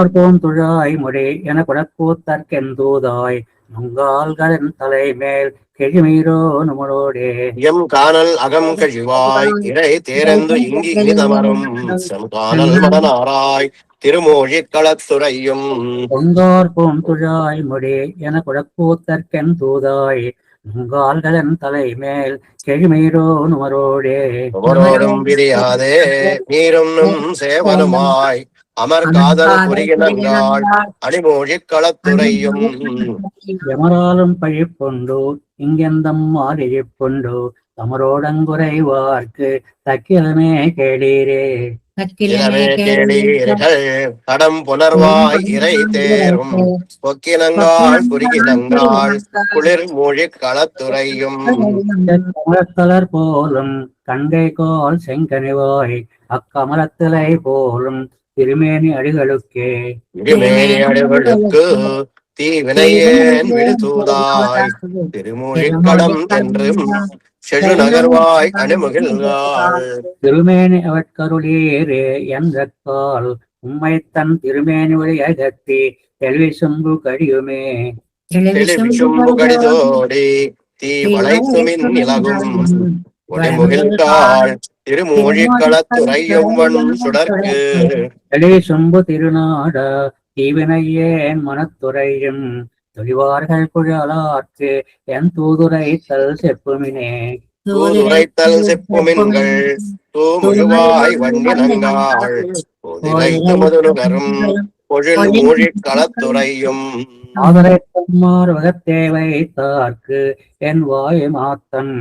S3: போம் துழாய் முடி என குடக்கூத்தற்கெந்தூதாய் நுங்கால்களின் தலைமேல் கெழுமீரோ நம்மளோடே
S2: எம் காணல் அகம் கழிவாய் இறை தேர்ந்து இங்கி நிதமரும் செம் காணல் மடனாராய் திருமூழி களத்துறையும்
S3: பொங்கார் போம் துழாய் முடி என குடக்கூத்தற்கென் தூதாய் நுங்கால்களின் தலைமேல் கெழுமீரோ நம்மளோடே
S2: ஒவ்வொருவரும் விரியாதே நீரும் சேவனுமாய் அமர் காதல் புரிகினங்காள் அணிமூழி களத்துறையும்
S3: எமராலும் பழிப்பொண்டு இங்கெந்தம் மாறிப்பொண்டு தமரோடங்குறைவார்க்கு தக்கிலமே கேளீரே.
S2: இளமே கேளீர்கள் தடம் புனர்வாய் இறை தேரும் பொக்கினங்காள் புரிகினங்காள் குளிர் மூழி களத்துறையும்
S3: கமலத்தலர் போலும் கங்கை கோல் செங்கனிவாய் அக்கமலத்திலை போலும் திருமேனி அடிகளுக்கே.
S2: திருமேனி அடிகளுக்கு தீவினையேன் விடுதூதாய் திருமூழிக்கடம் என்றும் செழு நகர்வாய் அணிமுகில்காள்
S3: திருமேனி அவட்கருளீரே என்றக்கால் உம்மைத்தன் திருமேனி ஒளி அகத்தி தெளிவி சொம்பு கடியுமே.
S2: தெளிவிசும்பு கடிதோடி தீ வளைத்துமின் இலகும் ஒளிமுகில்காள் திருமூழி களத்துறையவன் சுடர்க்கு
S3: தெளிவி சொம்பு திருநாட தீவினையேன் மனத்துறையும் தொழிவார்கள் குழலார்க்கு என் தூதுரைத்தல் செப்புமினே.
S2: தூதுரைத்தல் செப்புமின்கள் தூமுழுவாய் வண்டினங்காள் போதிரைத்து முதலுகரும் பொழில் மூழி களத்துறையும்
S3: ஆதரைத்தம்மார் வகத்தேவை தார்க்கு என் வாய் மாத்தன்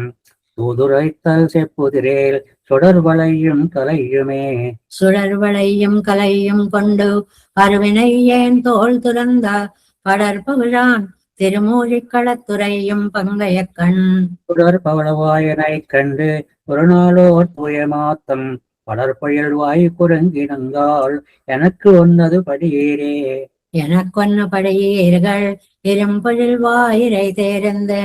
S3: தூதுரைத்தல் செப்புதிரேல் சுடர்வளையும் கலையுமே.
S1: சுடர்வளையும் கலையும் கொண்டு அருவினை ஏன் தோல் துறந்த படற்புகழான் திருமூழிக் களத்துறையும் பங்கைய கண்
S3: சுடர் பவளவாயனை கண்டு ஒரு நாளோர் தூயமாத்தம் படற்புயல் வாய் குறுங்கினங்கால் எனக்கு ஒன்னது படியீரே.
S1: எனக்கொன்னு படையீர்கள் இரும்பொழில் வாயிரை தேர்ந்து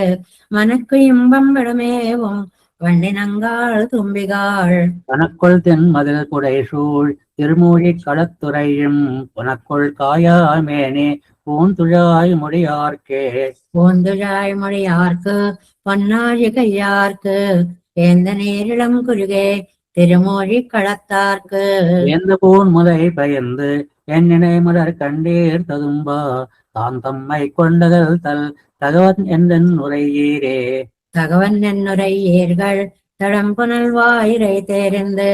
S1: மனக்கு இன்பம் விடமேவும் வண்டினங்காள் தும்பிகாள்
S3: தனக்குள் தென் மதில் குடை சூழ் திருமூழி களத்துறையும் புனக்குள் காயாமேனே பூந்துழாய் முடியார்க்கே.
S1: பூந்துழாய் மொழியார்க்கு பொன்னாழி கையார்க்கு ஏந்த நேரிடம் குறுகே திருமூழி களத்தார்க்கு
S3: எந்த பூன் முலை பயந்து என் நினை மலர் கண்டீர் ததும்பா தான் தம்மை கொண்டதல் தல் தகவன் என் உரையீரே.
S1: தகவன் என்னுரையீர்கள் தடம் புனல் வாயிரை தேர்ந்து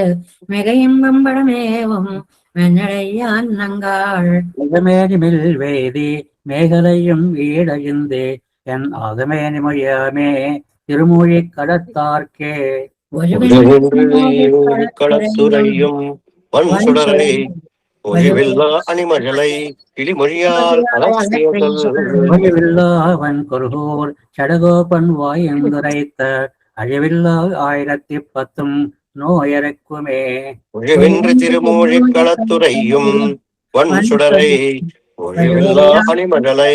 S1: மிக இன்பம் படமேவும் மென்னடையான் நங்காள்
S3: மிகமேனி மில் வேதி மேகலையும் வீடகிந்து என் ஆகமேனி மொழியாமே திருமூழி கடத்தார்க்கே.
S2: களத்துறையும் பண் சுடரை ஒழிவில்லா அணிமகளை கிளிமொழியால்
S3: ஒழிவில்லாவன் குருகூர் சடகோபன் வாயந்துரைத்த அழிவில்லா 1010 நோயறக்குமே.
S2: ஒழிவின்றி திருமூழி களத்துறையும் பண் சுடரை ஒழிவில்லா அணிமகளை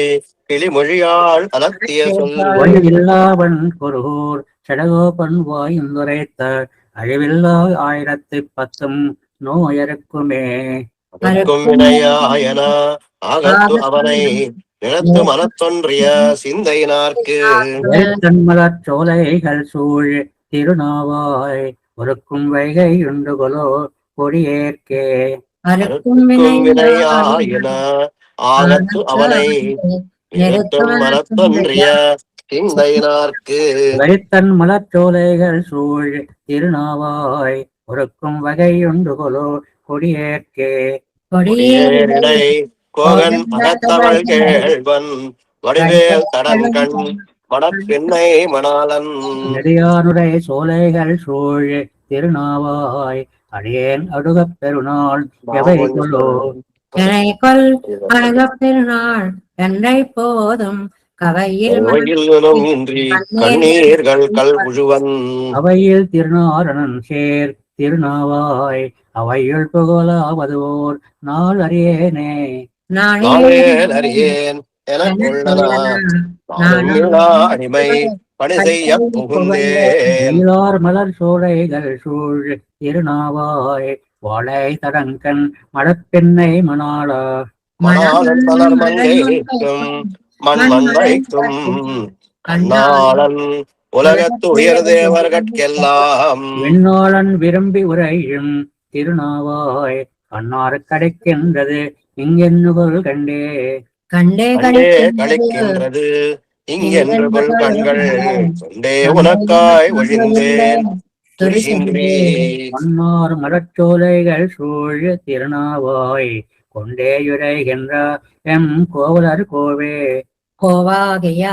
S2: கிளிமொழியால் அலத்திய சொல்
S3: ஒழிவில்லாவன் குருகூர் சடகோபன் வாயந்துரைத்த அழிவில்லா 1010 நோயறக்குமே.
S2: அதற்கும் வினையாயன ஆகத்து அவனை நிலத்து மனத்தொன்றிய சிந்தையினார்க்கு
S3: தன்மலர் சோலைகள் சூழ் திருநாவாய் ஒருக்கும் வைகை உண்டுகொலோ கொடியேற்கே.
S1: அறுக்கும்
S2: வினையாயன ஆகத்து அவனை நிலத்து மனத்தொன்றிய சிந்தையினார்க்கு
S3: வைத்தன் மலர்ச்சோலைகள் சூழ் திருநாவாய் ஒருக்கும் வகை உண்டுகொலோ கொடியேற்கே.
S2: கொடியேறிடை கோகன் மகத்தவள் கேள்வன் வடிவேல் தடன் கண் மணப்பெண்ணை மணாலன்
S3: நெடியானுரை சோலைகள் சூழ் திருநாவாய் அடியேன் அடுகப் பெருநாள் எவை கொலோ
S1: எனைக்கொல் அழகப் பெருநாள் என்றை போதும் கவையில்
S2: இன்றி கண்ணீர்கள் கல் புழுவன்
S3: அவையில் திருநாரணன் சேர் திருநாவாய் அவையுள் புகழாவதுவோர் நாள் அறியேனே.
S2: நாளேன் அறியேன் எனக் கொள்ளனா அடிமை பணி செய்ய புகுந்தேன்
S3: நீலார் மலர் சோலைகள் சூழ் திருநாவாய் வாழை தடங்கன் மடப்பெண்ணை மணாளா
S2: மணாளன் மலர் மங்கைக்கும் மண் மண்டைக்கும் கண்ணாளன் உலகத்து உயர் தேவர்கட்கெல்லாம்
S3: விண்ணாளன் விரும்பி உரையும் திருநாவாய் கண்ணாறு கிடைக்கின்றது இங்கென்னுகொள் கண்டே.
S1: கண்டே
S2: கழிக்கின்றது இங்கென்று கொள் கண்கள் கொண்டே உனக்காய் ஒழிந்தேன் துரிசின்றி
S3: மன்னார் மலர்ச்சோலைகள் சூழ் திருநாவாய் கொண்டேயுரைகின்ற எம் கோவலர் கோவே.
S1: கோவாகிய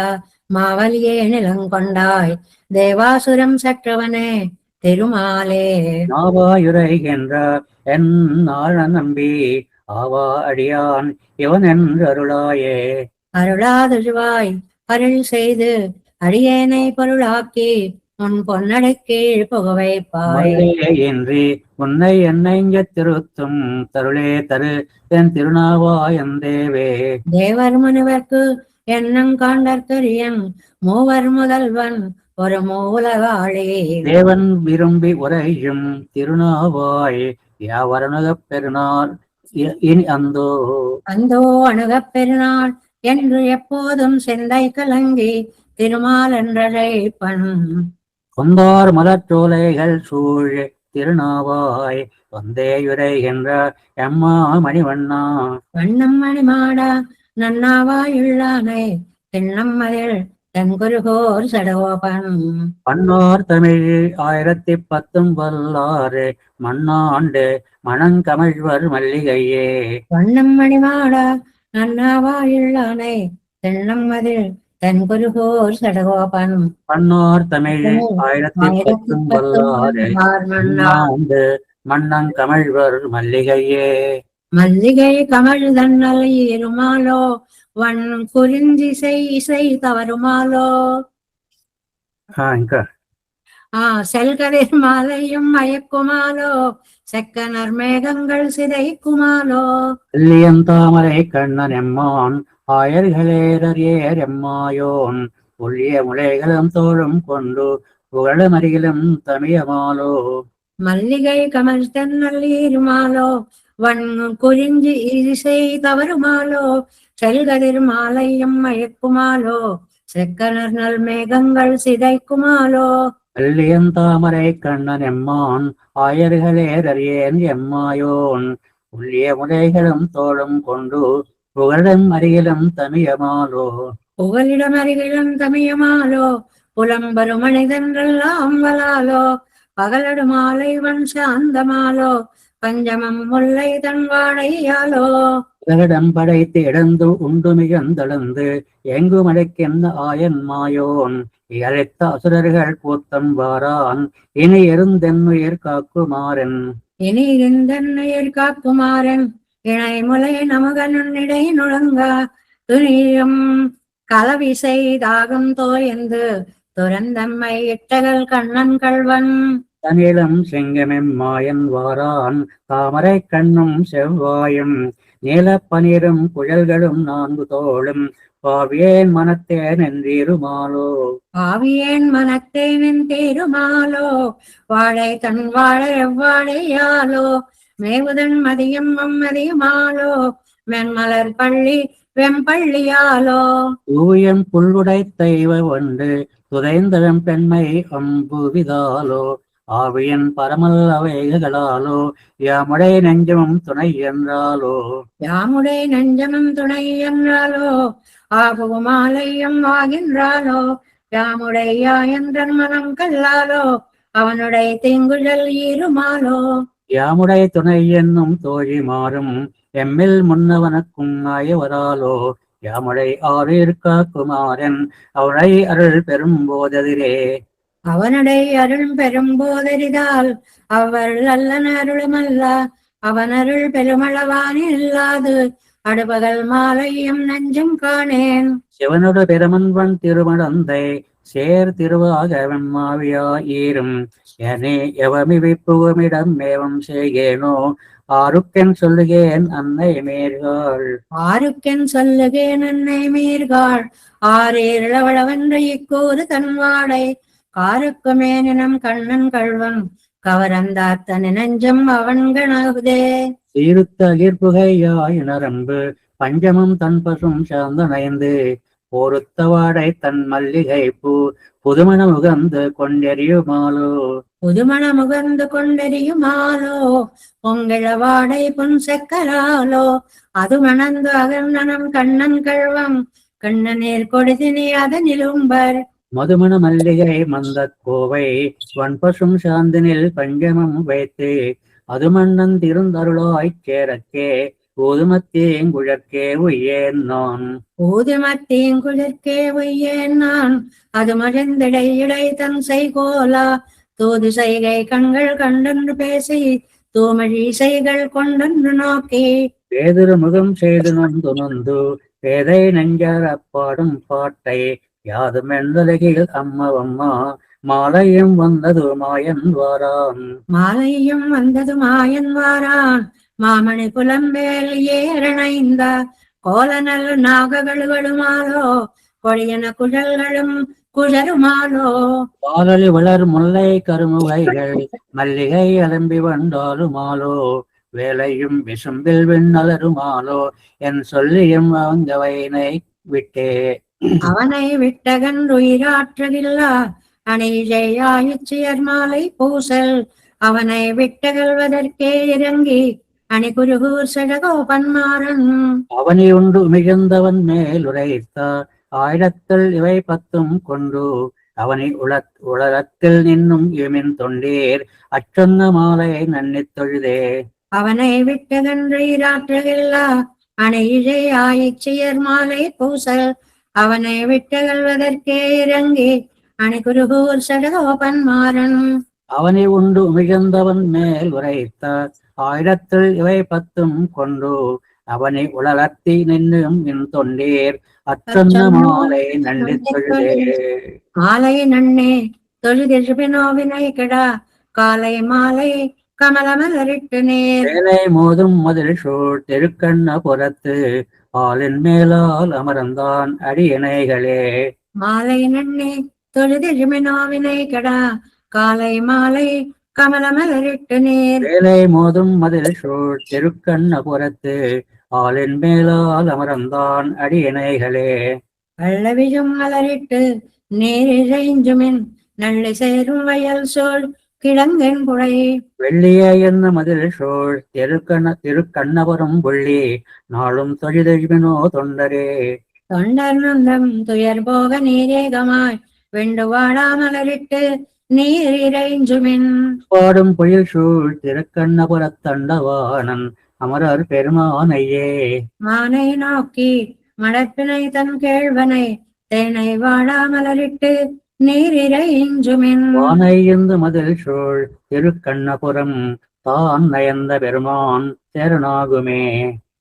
S1: மாவலியே நிலங்கொண்டாய் தேவாசுரம் சற்றவனே திருமாலே.
S3: நாவாயுரைகின்ற என் நாள நம்பி ஆவா அடியான் இவன் என்று அருளாயே.
S1: அருளாதுவாய் அருள் செய்து அடியேனை பொருளாக்கி உன் பொன்னடை கீழ் புகவைப்பாய்.
S3: மருளே இன்றி உன்னை என்னைஞ்ச திருத்தும் தருளே தரு என் திருநாவாயந்தேவே.
S1: தேவர் முனிவர்க்கு எண்ணம் காண்டற்கரியன் மூவர் முதல்வன் ஒரு மூலகாளே.
S3: தேவன் விரும்பி உரையும் திருநாவாய் யாவரனுகப் பெருநாள் இனி அந்தோ.
S1: அந்தோ அணுகப் பெருநாள் என்று எப்போதும் செந்தை கலங்கி திருமால் என்றழைப்பன்.
S3: கொந்தார் மலர்ச்சோலைகள் சூழ் திருநாவாய் வந்தேயுரைகின்ற எம்மா மணிவண்ணா.
S1: வண்ணம் மணிமாடா நன்னாவாயுள்ளானை திண்ணம் அதில் தென்குருகோர் சடகோபன்.
S3: பன்னார் தமிழ் 1010 வல்லாறு மண்ணாண்டு மணங்கமழ்வர் மல்லிகையே.
S1: வண்ணம் மணிமாடா நன்னாவாயுள்ளானை திண்ணம் அதில் தென்குருகோர் சடகோபன்.
S3: பன்னார் தமிழ் 1010 வல்லாறு மண்ணாண்டு மண்ணங்கமழ்வர் மல்லிகையே.
S1: மல்லிகை கமல் தன்னல் இருமாலோ வன் குறிஞ்சிசை இசை தவறுமாலோ.
S3: ఇంకా
S1: செல்கதிர் மாலையும் மயக்குமாலோ செக்கனர் மேகங்கள் சிதைக்குமாலோ.
S3: வெள்ளியந்தாமரை கண்ணன் எம்மான் ஆயர்களேரேர் எம்மாயோன் ஒள்ளிய முளைகளும் தோளும் கொண்டு புகழும் அருகிலும் தமியமாலோ.
S1: மல்லிகை கமல் தன்னல் இருமாலோ வன் குறிஞ்சி இசை தவறுமாலோ செல்கதிர் மாலையும் மயக்குமாலோ செக்கனர் நல் மேகங்கள் சிதைக்குமாலோ.
S3: வெள்ளியந்தாமரை கண்ணன் எம்மான் ஆயர்களேரேன் எம்மாயோன் உள்ளிய முளைகளும் தோளும் கொண்டு புகழும் அருகிலும் தமியமாலோ.
S1: புகலிடம் அருகிலும் தமியமாலோ புலம்பெரும் மனிதன்றெல்லாம் வலாலோ. பகலடு மாலை வன் சாந்தமாலோ பஞ்சமம் முல்லை தன் வாழையாலோ.
S3: உலகிடம் படைத்து இடந்து உண்டு மிகந்தளந்து எங்கு மடைக்கென்ன ஆயன் மாயோன் இழைத்த அசுரர்கள் கூத்தம் வாரான் இனி எருந்தென்னுயிர் காக்குமாறன்.
S1: இனி இருந்தன்னுயிர் காக்குமாறன் இணை முலை நமகனுன்னிடை நுழங்கா துணியும் கலவிசை தாகம் தோயந்து துறந்தம்மை இட்டகல் கண்ணன் கள்வன்.
S3: தனிலம் செங்கமெம் மாயன் வாரான் தாமரை கண்ணும் செவ்வாயும் நீலப்பனிரும் குழல்களும் 4 தோளும் பாவியேன் மனத்தேன் என்றிருமாலோ.
S1: பாவியேன் மனத்தேனின் தேருமாலோ வாழை தன் வாழை எவ்வாழையாலோ. மேவுதன் மதியம் மதியமாலோ மென்மலர் பள்ளி வெம்பள்ளியாலோ.
S3: ஊயன் புல்லுடை தெய்வ ஒன்று துதைந்தவன் பெண்மை அம்புவிதாலோ. ஆவியன் பரமல் அவைகளாலோ யாமுடை நெஞ்சமும் துணை என்றாலோ.
S1: யாமுடை நெஞ்சமும் துணை என்றாலோ ஆகவும் ஆலயம் ஆகின்றாலோ. யாமுடை யாயன்றன் மனம் கல்லாலோ அவனுடைய தீங்குழல் ஈருமாலோ.
S3: யாமுடை துணை என்னும் தோழி மாறும் எம்மில் முன்னவனுக்கும் ஆயவராலோ. யாமுடை ஆறீர் காக்குமாறன் அவனை அருள் பெரும் போததிரே.
S1: அவனுடைய அருள் பெரும் போதறிதால் அவர் அல்லன அருளுமல்ல அவன் அருள் பெருமளவான் இல்லாது அடுபகல் மாலையும் நெஞ்சம் காணேன்.
S3: சிவனோடு பெருமன்வன் திருமடந்தை சேர் திருவாக வெம்மாவியா ஈரும் எனே எவமிவி புகுமிடம் மேவம் செய்கேனோ. ஆருக்கென் சொல்லுகேன் அன்னை மேற்காள்.
S1: ஆருக்கென் சொல்லுகேன் அன்னை மீர்காள் ஆறேழவளவென்று இக்கூறு தன் வாடை. காருக்குமே நினம் கண்ணன் கள்வன் கவரந்தாத்தன நெஞ்சம் அவன் கணகுதே.
S3: சீருத்த அகிர்புகையாய் நரம்பு பஞ்சமும் தன் பசும் சார்ந்தனைந்து பொறுத்த வாடை தன் மல்லிகை பூ புதுமண முகந்து கொண்டெறியுமாலோ.
S1: புதுமண முகந்து கொண்டெறியுமாலோ பொங்கிழ வாடை புன் செக்கலாலோ. அது மணந்து அகர்ணனம் கண்ணன் கள்வம் கண்ணநீர் கொடுதினி அதனிலும்பர்.
S3: மதுமண மல்லிகை மந்த கோவை வன்பசும் சாந்தினில் பஞ்சமம் வைத்து அது மன்னன் திருந்தருளாய்ச் சேரக்கே ஊதுமத்தேங்குழற்கே உய்யேன் நான்.
S1: ஊதுமத்தேங்குழற்கே உய்யேன் நான், அது மகிழ்ந்திடை இடை தன் செய்கோலா. தூது செய்கை கண்கள் கண்டென்று பேசி, தூமழி செய்கள் கொண்டென்று நோக்கி.
S3: பேதுருமுகம் செய்து நொந்து நொந்து பேதை நெஞ்சர் அப்பாடும் பாட்டை, யாதுமென்றுலகில் அம்மவம்மா மாலையும் வந்தது மாயன் வாரான்.
S1: மாலையும் வந்தது மாயன் வாரான், மாமணி புலம்பேல் ஏறணைந்த கோலநல் நாககளுமாலோ, கொடியன குழல்களும் குழருமாலோ.
S3: பாலலி வளர் முல்லை கருமுகைகள் மல்லிகை அலம்பி வந்தாலுமாலோ, வேலையும் விசும்பில் விண்ணலருமாலோ, என் சொல்லியும் அவங்கவைனை விட்டே.
S1: அவனை விட்டகன்றுயிராற்றகில்லா அணிஜெயாயிச்சியர் மாலை பூசல், அவனை விட்டகல்வதற்கே இறங்கி அணி குருகூர் சடகோபன்மாறன்.
S3: அவனி உண்டு மிகுந்தவன் மேல் உரைத்த ஆயிரத்தில் இவை 10 கொண்டு, அவனி உலகத்தில் நின்னும் இமின் தொண்டீர் அச்சொன்ன மாலை நன்னித் தொழுதே.
S1: அவனை விட்டகன்றுயிராற்றகில்லா அணிஜெயாயிச்சியர் மாலை பூசல், அவனை விட்டகல்வதற்கே இறங்கி அணி குருகூர் சடகோபன்மாறன்.
S3: அவனி உண்டு மிகுந்தவன் மேல் உரைத்த ஆயிரத்தில் இவை 10 கொண்டு, அவனி உலகத்தி நின்னும் என் தொண்டீர் அச்சொன்ன மாலை நன்னித் தொழுதே.
S1: மாலை நன்னே தொழுதிருபினோவினை கெடா, காலை மாலை கமலமலரிட்டு நேர்.
S3: வேலை மோதும் மதில் சூழ் திருக்கண்ண புறத்து ஆளின் மேலால் அமர்ந்தான் அடியினைகளே.
S1: மாலை நன்னே தொழுதிருமினோவினை கெடா, காலை மாலை கமலமலரிட்டு நேர்.
S3: வேலை மோதும் மதில் சூழ் திருக்கண்ண புறத்து ஆளின் மேலால் அமர்ந்தான் அடியினைகளே.
S1: பல்லவியும் மலரிட்டு நேரிழைஞ்சுமின் நள்ளி சேரும் வயல் சோழ் கிழங்கென் புழை.
S3: வெள்ளிய என்ன மதில் சூழ் திருக்கண்ணபுரம் புள்ளி நாளும் தொழிலெழுமினோ தொண்டரே.
S1: தொண்டர் நந்தம் துயர் போக நீரேகமாய் வெண்டு வாழா மலரிட்டு நீர் இறைஞ்சுமின்.
S3: பாடும் பொழில் சூழ் திருக்கண்ணபுரத் தண்டவாணன் அமரர் பெருமானையே.
S1: மானை நோக்கி மடப்பினை தன் கேழ்வனை தேனை வாழா மலரிட்டு நீர் இறைஞ்சுமின்.
S3: வானையந்து மதில் சூழ் திருக்கண்ணபுரம் தான் நயந்த பெருமான் சேரனாகுமே.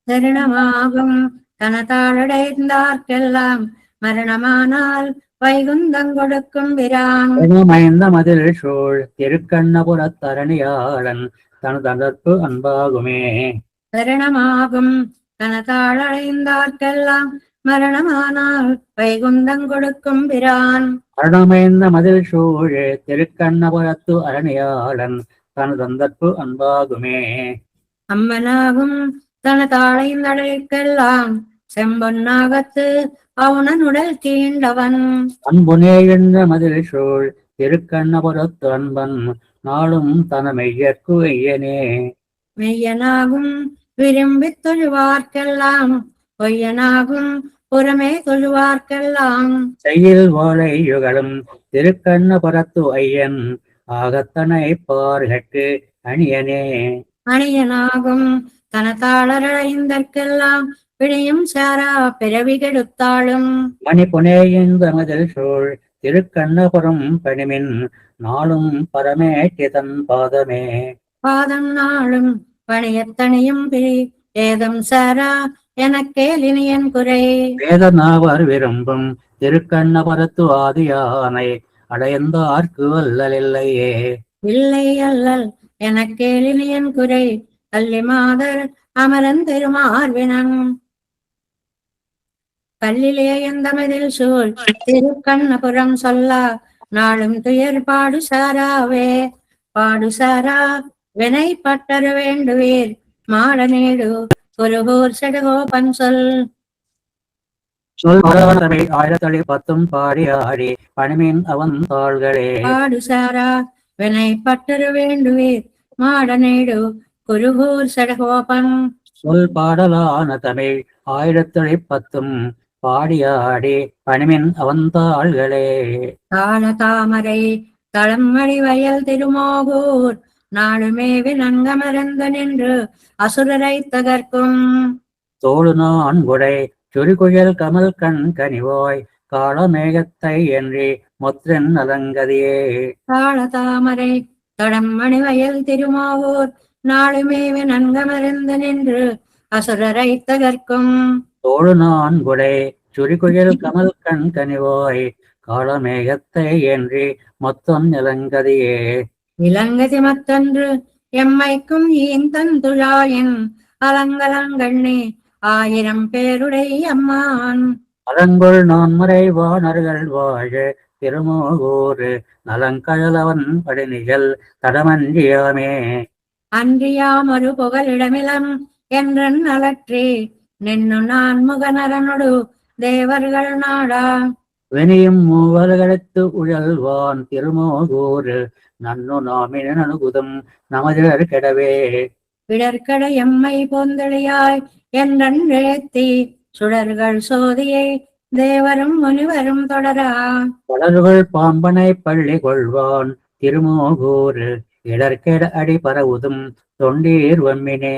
S1: தருணமாகும் தனதாளடைந்தார்க்கெல்லாம் மரணமானால் வைகுந்தங்கொடுக்கும் பிரான்.
S3: மைந்த மதில் சூழ் திருக்கண்ணபுரத் தரணியாளன் தனதற்கு அன்பாகுமே.
S1: தருணமாகும் தனதாளடைந்தார்க்கெல்லாம் மரணமானால் வைகுந்தங்கொடுக்கும் பிரான்.
S3: அரணமைந்த மதில் சூழ் திருக்கண்ணபுரத்து அரணியாளன் தனதற்கு அன்பாகுமே.
S1: அம்மனாகும் தனதாளைந்தடைக்கெல்லாம் செம்பொன்னாகத்து அவுணனுடல் தீண்டவன்.
S3: அன்புனே என்ற மதில் சூழ் திருக்கண்ணபுரத்து அன்பன் நாளும் தன மெய்யற்கு ஐயனே.
S1: மெய்யனாகும் விரும்பித் தொழுவார்க்கெல்லாம் பொய்யனாகும் புறமே தொழுவார்க்கெல்லாம்.
S3: செய்யில் வாழை யுகலும் திருக்கண்ணபுரத்து ஐயன் ஆகத்தனை பார்கட்டு அணியனே.
S1: அணியனாகும் தனதாளரைந்தற்கெல்லாம் பிழையும் சாரா பிறவி கெடுத்தாளும்.
S3: மணிப்புனே இந்த மதில் சூழ் திருக்கண்ணபுரம் பணிமின் நாளும் பரமேட்டி தன் பாதமே.
S1: பாதம் நாளும் பணியத்தனியும் பிரி ஏதம் சாரா எனக்கேலினியன் குறை.
S3: வேதநாவர் விரும்பும் திருக்கண்ணபுரத்து ஆதியானை அடைந்தார்க்கு அல்லலில்லையே.
S1: இல்லை அல்லல் எனக்கேலினியன் குறை, அல்லி மாதர் அமரன் திருமார்வினன். கல்லிலே எந்தமதில் சூழ் திருக்கண்ணபுரம் சொல்லா நாளும் துயர் பாடு சாராவே. பாடு சாரா வினை பட்டரு வேண்டுவீர் மாட நீடு குருகூர் சடகோபன் சொல்.
S3: சொல் 1010 பாடி ஆடி பணிமின் அவன் தாள்களே.
S1: பாடு சாரா வினை பட்டரு வேண்டுவீர் மாட நீடு குருகூர் சடகோபன்.
S3: சொல் பாடலான தமிழ் 1010 பாடியாடி பணிமின் அவன் தாள்களே.
S1: தாள தாமரை தளம்மணி வயல் திருமோகூர் நாளுமேவி நன்கமர்ந்து நின்று அசுரரை தகர்க்கும்.
S3: தோழு நான் குடை சுரிகுழல் கமல் கண் கனிவாய் காளமேகத்தை என்றி முத்திரன் அலங்கதியே.
S1: தாள தாமரை தடம் மணிவயல் திருமாவூர் நாளுமேவி நன்கமர்ந்து நின்று அசுரரை தகர்க்கும்.
S3: தோழு நான் குடை சுரிகுழல் கமல் கண் கனிவாய் காளமேகத்தை என்றி மொத்தம் இலங்கதியே.
S1: இலங்கதி மத்தன்று எம்மைக்கும் ஈந்தந்துழாயின் அலங்கலங்கண்ணே ஆயிரம் பேருடை அம்மான்.
S3: அலங்கொள் நான்மறை வாணர்கள் வாழ திருமோகூர் நலங்கழலவன் படிநிகழ் தடமன்றியாமே.
S1: அன்றியாம் ஒரு புகலிடமிலம் என்றன் அலற்றி நின்னு நான் முகநரனொடு தேவர்கள் நாடா.
S3: வினியும் மூவர்களுக்கு உழல்வான் திருமோகூர் நன்னு நாமின் அனுகுதம் நமதிடர் கெடவே.
S1: விடற்கட எம்மை போந்தளியாய் என்றன் ஏத்தி சுடர்கள் சோதியை தேவரும் முனிவரும் தொடரா.
S3: வளர்கள் பாம்பனை பள்ளி கொள்வான் திருமோகூர் இடர்கெட அடி பரவுதும் தொண்டீர் வம்மினே.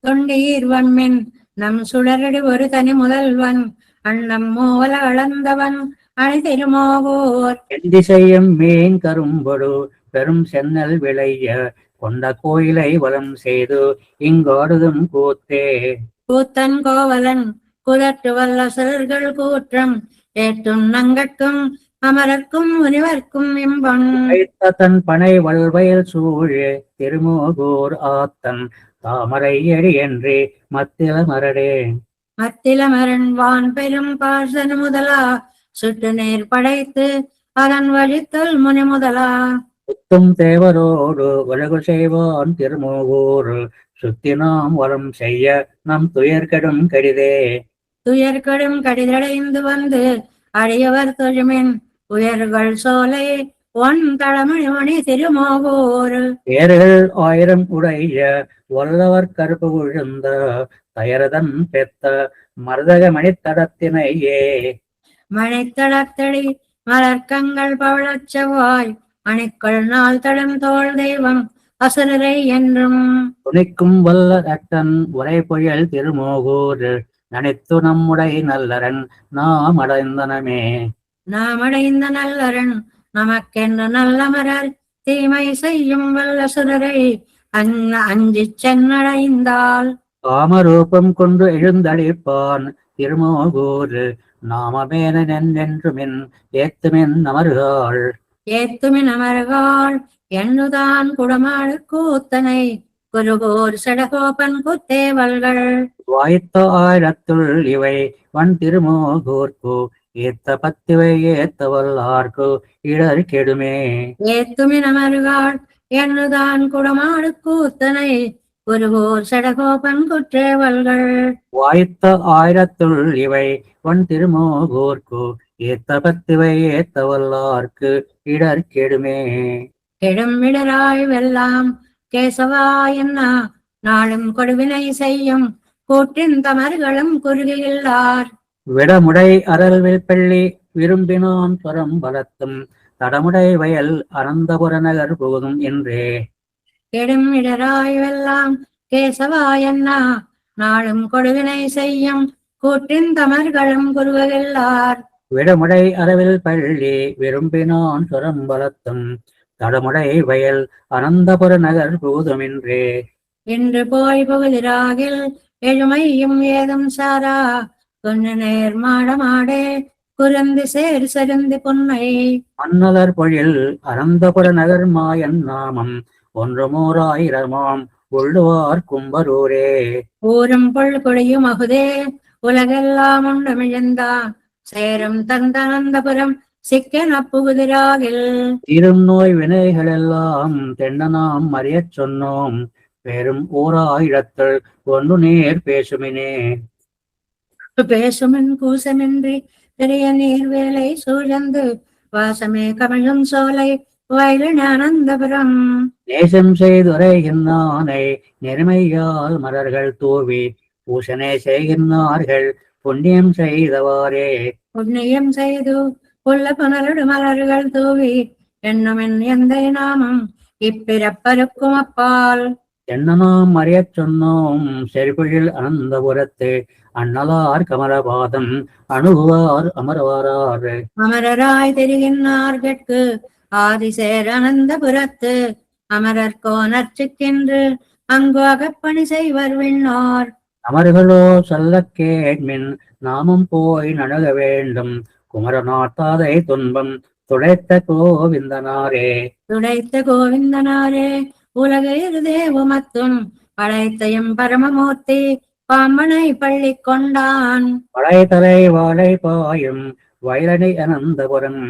S1: தொண்டீர் வம்மின் நம் சுடரடி ஒரு தனி முதல்வன் அண்ணம் மூவல அளந்தவன் அணி திருமோகூர்.
S3: எந்திசையும் மீன் கரும்பொடு பெரும் சென்னல் விளைய கொண்ட கோயிலை வலம் செய்து இங்காடுதும் கூத்தே.
S1: கூத்தன் கோவலன் குதட்டு வல்லசர்கள் கூற்றம் ஏற்றும் நங்கட்கும் அமரர்க்கும் முனிவர்க்கும் இன்பம்.
S3: வைத்த தன் பனை வல்வயல் சூழ் திருமோகூர் ஆத்தன் தாமரை எடி என்று மத்தில மரடே.
S1: மத்திலமரன் வான் பெரும் பாசன முதலா சுட்டு நேர் படைத்து அதன் வழித்தல் முனி முதலா.
S3: சுத்தும் தேவரோடு உலகு செய்வான் திருமோகூர் சுத்தி நாம் வரம் செய்ய நம் துயர்கடும் கடிதே.
S1: துயர்கடும் கடிதடைந்து வந்து அடியவர் தொழுமின் உயர்கள் சோலை ஒன் தளமணி மணி திருமோகூர்.
S3: பேர்கள் 1000 உடைய வல்லவர் கருப்பு விழுந்த தயரதன் பெத்த மருதக மணித்தடத்தினையே.
S1: மணித்தடத்தடி மலர்க்கங்கள் பவளச் செவ்வாய் அணிக்கள் நாள் தடம் தோல் தெய்வம் அசுரரை என்றும்.
S3: துணிக்கும் வல்ல அட்டன் உரை புயல் திருமோகூர் நனைத்து நம்முடை நல்லரன் நாம் அடைந்தனமே.
S1: நாம் அடைந்த நல்லரன் நமக்கென்று நல்லமரர் தீமை செய்யும் வல்ல சுரரை அஞ்சிச் சென்னடைந்தால்.
S3: காமரூபம் கொண்டு எழுந்தளிப்பான் திருமோகூர் நாமமேனென்றுமின் ஏத்துமின் அமர்காள்.
S1: ஏத்துமின் அமர்காள் எண்ணுதான் குடமாடு கூத்தனை குருகூர் சடகோபன் குத்தேவல்கள்.
S3: வாய்த்த 1000 இவை வன் திருமோகூர்க்கு ஏத்த 10 ஏத்தவல்லார்க்கு இடர் கெடுமே.
S1: ஏத்துமின் அமர்காள் எண்ணுதான் குடமாடு கூத்தனை குருகூர் சடகோபன் குற்றேவல்கள்.
S3: வாய்த்த 1000 இவை வன் திருமோகூர்க்கு ஏத்த 10 ஏத்தவல்லார்க்கு இடர் கெடுமே.
S1: கெடும் இடராய் வெல்லாம் கேசவா என்னா நாளும் கொடுவினை செய்யும் கூற்றின் தமர்களும் குறுகில்லார்.
S3: விடமுடை அரல்வில் பள்ளி விரும்பினான் புறம் பலத்தும் தடமுடை வயல் அனந்தபுர நகர் போதும் என்றே.
S1: கெடும் இடராய் வெல்லாம் கேசவா என்னா நாளும் கொடுவினை செய்யும் கூற்றின் தமர்களும் குறுகில்லார்.
S3: விடமுடை அரவில் பள்ளி விரும்பினான் புறம் பலத்தும் தடமுடை வயல் அனந்தபுர நகர் போதுமென்றே.
S1: இன்று போய் புகழிராகில் எழுமையும் ஏதும் சாரா கொஞ்ச நேர் மாடமாடே குரந்து சேர் செருந்தி பொன்னை.
S3: மன்னலர் பொழில் அனந்தபுர நகர் மாயன் நாமம் 1,000 உள்ளுவார் கும்பரூரே.
S1: ஊரும் பொள் கொடியும் அகுதே உலகெல்லாம் உண்டமிழந்தான் சேரும் தந்தனந்தபுரம் சிக்கன புகுதிராகில்.
S3: தீரும் நோய் வினைகளெல்லாம் தென்னனாம் அறியச் சொன்னோம் பெரும் 1000 ஒன்று நேர் பேசுமினே.
S1: பேசுமின் கூசமின்றி பெரிய நீர்வேலை சூழந்து வாசமே கமழும் சோலை வயலின் அனந்தபுரம்.
S3: நேசம் செய்துரைகின்றானை நெருமையால் மலர்கள் தூவி பூசனை செய்கின்றார்கள் புண்ணியம் செய்தவாறே.
S1: புண்ணியம் செய்து உள்ள புனருடு மலர்கள் தூவி என்னும் என் எந்தை நாமம் இப்பிறப்பருக்கும் அப்பால்.
S3: என்ன நாம் அறியச் சொன்னோம் செறிபொழில் அனந்தபுரத்து அண்ணலார் கமலபாதம் அணுகுவார் அமரவாராறு.
S1: அமரராய் தெரிகின்றார்கட்கு ஆதிசேர் அனந்தபுரத்து அமரர்கோ நற்சிக்கென்று அங்கு அகப்பணி செய்வர் விண்ணோர்.
S3: அமர்களோ சொல்லக் கேட்மின் நாமும் போய் நணுக வேண்டும் குமரநாட்டாதை துன்பம் துடைத்த கோவிந்தனாரே.
S1: துடைத்த கோவிந்தனாரே உலகையர் தேவமத்தும் படைத்தையும் பரமமூர்த்தி பாம்பனை பள்ளி கொண்டான்.
S3: படைத்தலை வாழை பாயும் வயலனை அனந்தபுரம்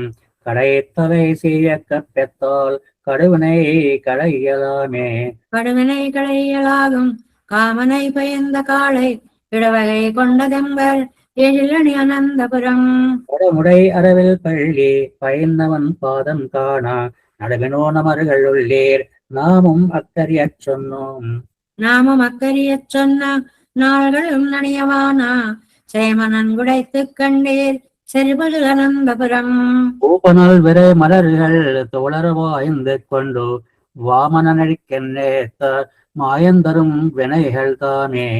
S3: கடைத்தலை செய்யக்க பெத்தால் கடுவினை களையலாமே.
S1: கடுவினை களையலாகும் காமனை பயந்த காளை இடவகை கொண்டதெம்பர் எழிலணி அனந்தபுரம்.
S3: கடமுடை அரவில் பள்ளி பயந்தவன் பாதம் காணா நடவினோ நமர்கள் உள்ளேர் நாமும் அக்கறியச் சொன்னோம்.
S1: நாமும் அக்கறியச் சொன்ன நாள்களும் நனியவானா சேமனன் குடைத்து கண்டீர் செறிபொழில் அனந்தபுரம்.
S3: பூப்பனல் விரை மலர்கள் தோழர வாய்ந்து கொண்டு வாமனடிக்கென்னேத்த மாயந்தரும் வினைகள் தாமே.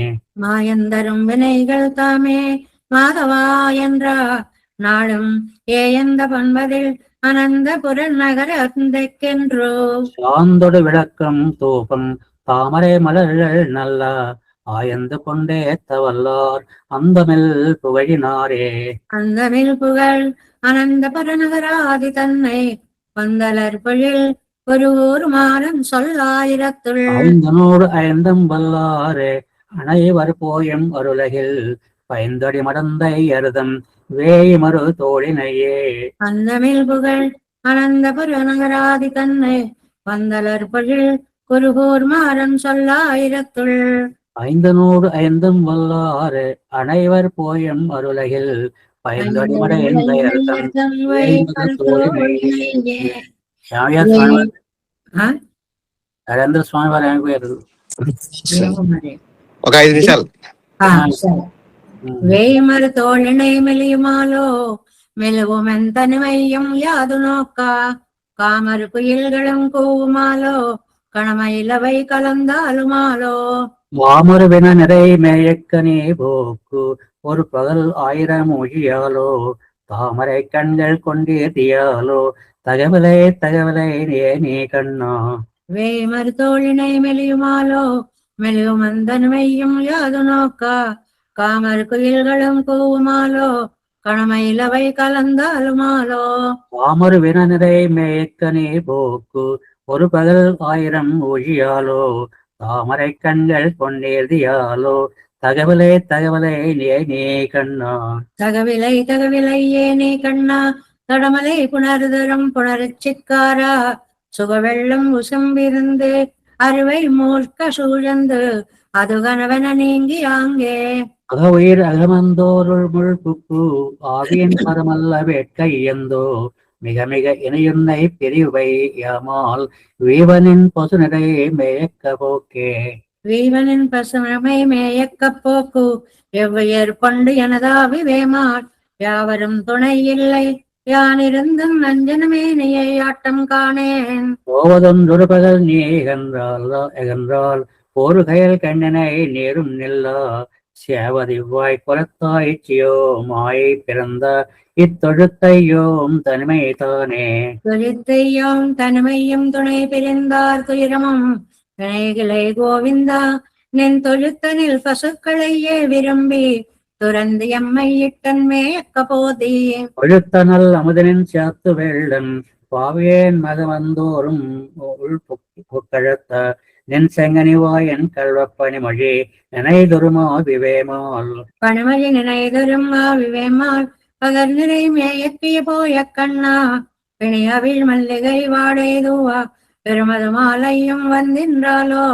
S1: மாயந்தரும் வினைகள் தாமே மாதவா என்றா நாளும் ஏயந்த பண்பதில் அனந்தபுர நகர அந்தென்றோ.
S3: சாந்தொடு விளக்கம் தூபம் தாமரை மலர்கள் நல்ல ஆயந்து கொண்டே தவல்லார் அந்தமில் புகழினாரே.
S1: அந்தமில் புகழ் அனந்தபுர நகராதி தன்னை பந்தலர் பொழில் ஒரு ஊர் மாறம் சொல்லாயிரத்துள்.
S3: 500 ஐந்தம் வல்லாரே அனைவர் போயும் அருலகில் பைந்தடி மடந்தை அருதம் வேய் மறு தோழினையே.
S1: அந்தமில் புகழ் அனந்தபுர நகராதி தன்னை பந்தலர் பொழில் குருகூர் மாறம் சொல்லாயிரத்துள்.
S3: 500 ஐந்தும் வல்லாறு அனைவர் போயும் அருலகில் பைந்தடி மடந்தை அருதம் வேய் மறு தோழினையே. నరేంద్ర స్వామి వారు అయిపోయారు.
S2: ఒక 5 నిమిషాలు.
S1: వేయమరు తోళినై మెలియుమాలో మెలువుమెంతనివయ్యం யாது நோக்கா காமரு குயில்களும் கூவுமாலோ கணமயிலவை கலந்தாலுமாலோ.
S3: வாமரு வின நிறை மேயக்கனே போக்கு ஒரு பகல் 1000 மொழியாலோ தாமரை கண்கள் கொண்டேதியாலோ தகவலை தகவலை நீ கண்ணா.
S1: வேமரு தோழினை மெலியுமாலோ மெலியுமந்தன்மையும் யாது நோக்கா காமர் குயில்களும் கூவுமாலோ கணமயிலவை கலந்தாலுமாலோ.
S3: வாமரு வின நிறை மேயக்கனே போக்கு ஒரு பகல் 1000 மொழியாலோ தாமரை கண்கள் கொண்டேதியாலோ தகவலை தகவலை நீ கண்ணா.
S1: தகவிலை தகவிலை ஏனே கண்ணா தடமலை புனர்தரம் புனரச்சிக்காரா சுகவெள்ளம் உசம்பிருந்து அறுவை மூர்க்க சூழந்து அது கனவன நீங்கி ஆங்கே.
S3: அகவுயிர் அகமந்தோருள் முள்புக்கு ஆவியின் பரமல்ல வேட்கை எந்தோ மிக மிக இணையுன்னை பிரிவை யாமால் வீவனின் பசுநிறை மேயக்க போக்கே.
S1: வீவனின் பசுமை மேயக்க போக்கு எவ்வுயர் கொண்டு எனதாவி வேமாட் யாவரும் துணை இல்லை யானிருந்தும் நஞ்சனமேனையை ஆட்டம் காணேன்.
S3: போவதொன்றொரு பகல் நீ எகன்றால் ஒரு கயல் கண்ணனை நேரும் நில்லா சேவதிவாய் குலத்தாய்ச்சியோ மாயை பிறந்த இத்தொழுத்தையோம் தனிமை தானே.
S1: தொழித்தையும் தனிமையும் துணை பிரிந்தார் துயரமும் வினைகளை கோவிந்தா நின் தொழுத்தனில் பசுக்களையே விரும்பி துறந்து எம்மை இட்டன் மேயக்க போதே.
S3: ஒழுத்தனல் அமுதனின் சாத்து வெள்ளன் பாவியேன் மகவந்தோறும் உள் புக்கழத்த நின் செங்கனிவாய் என் கல்வப்பணிமொழி நினைதொருமா விவேமால்.
S1: பணிமொழி நினைதொருமா விவேமால் பகர் நிறை மேயக்கிய போய கண்ணா பிணியவில் மல்லிகை வாடேதுவா பெருமது மாலையும் வந்தின்றாலோ.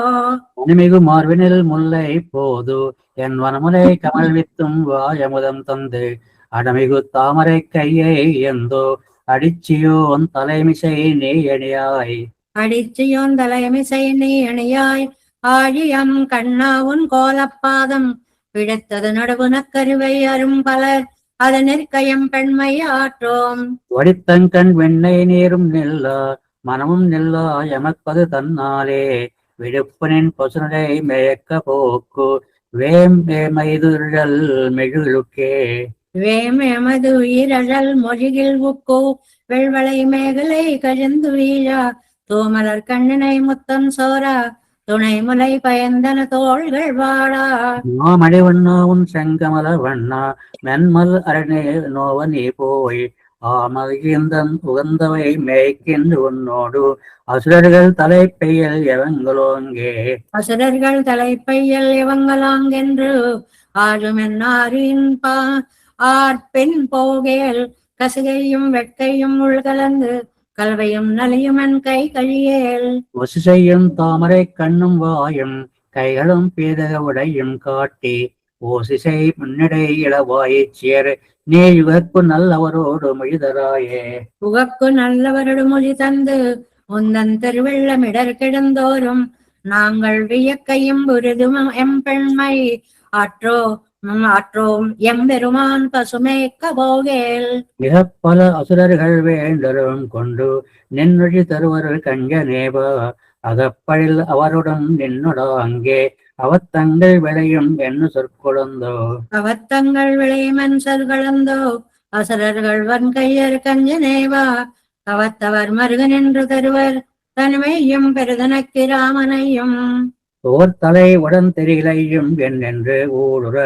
S3: மணிமிகு மார்பினில் முல்லை போது என் வனமுலை கமல் வித்தும் வாயமுதம் தந்து அடமிகு தாமரை கையை எந்தோ அடிச்சியோன் தலைமிசை நீ அணியாய்.
S1: அடிச்சியோன் தலைமிசை நீ அணியாய் ஆழியம் கண்ணா உன் கோலப்பாதம் பிடித்தது நடுவுன கருவை அரும் பலர் அது நிற்கயம் பெண்மை ஆற்றோம்.
S3: வடித்தங்கண் வெண்ணை நீரும் நெல்லா மனமும் நில்லா எமப்பது தன்னாலே விடுப்பனின் பசுனரை மேயக்க போக்கு வேம் வேமைதுழல் மெழுலுக்கே.
S1: வேம் எமது உயிரழல் மொழிகில் உக்கோ வெள்வளை மேகலை கழிந்து வீழா தூமலர் கண்ணினை முத்தம் சோரா துணை முலை பயந்தன தோள்கள் வாழா.
S3: மாமணி வண்ணா உன் செங்கமல வண்ணா மென்மல் அரணே நோவ நீ போய் ஆமகிந்தன் உகந்தவை மேய்க்கின்று உன்னோடு அசுரர்கள் தலை பெய்யல் எவங்களோங்கே.
S1: அசுரர்கள் தலைப்பையல் இவங்களாங்கென்று ஆறுமென்னாரின் ஆர்பெண் போகேல் கசுகையும் வெட்கையும் உள்கலந்து கல்வையும் நலியுமன் கை கழியேல்.
S3: ஒசு செய்யும் தாமரை கண்ணும் வாயும் கைகளும் பீதக உடையும் காட்டி ஓசிசை முன்னிடை இளவாயைச் சேர் நீ யுகக்கு நல்லவரோடு மொழிதராயே.
S1: உகக்கு நல்லவரடு மொழி தந்து உந்தன் திருவெள்ளமிடர் கிடந்தோறும் நாங்கள் வியக்கையும் உருதும் எம்பெண்மை ஆற்றோம் எம்பெருமான் பசுமேக்க போகேல்.
S3: மிக பல அசுரர்கள் வேண்டரும் கொண்டு நின்னொழி தருவர்கள் கஞ்ச நேப அகப்பழில் அவருடன் நின்னுடா அங்கே அவத்தங்கள் விளையும் என்ன சொற்குழந்தோ.
S1: அவத்தங்கள் விளைமன் சொற்களந்தோ அசுரர்கள் வன்கையர் கஞ்சனேவா அவத்தவர் மருகன் என்று தருவர் தனிமையும் பெருதனக்கு ராமனையும்.
S3: ஓர் தலை உடன் தெரிகளையும் என்று ஊடுற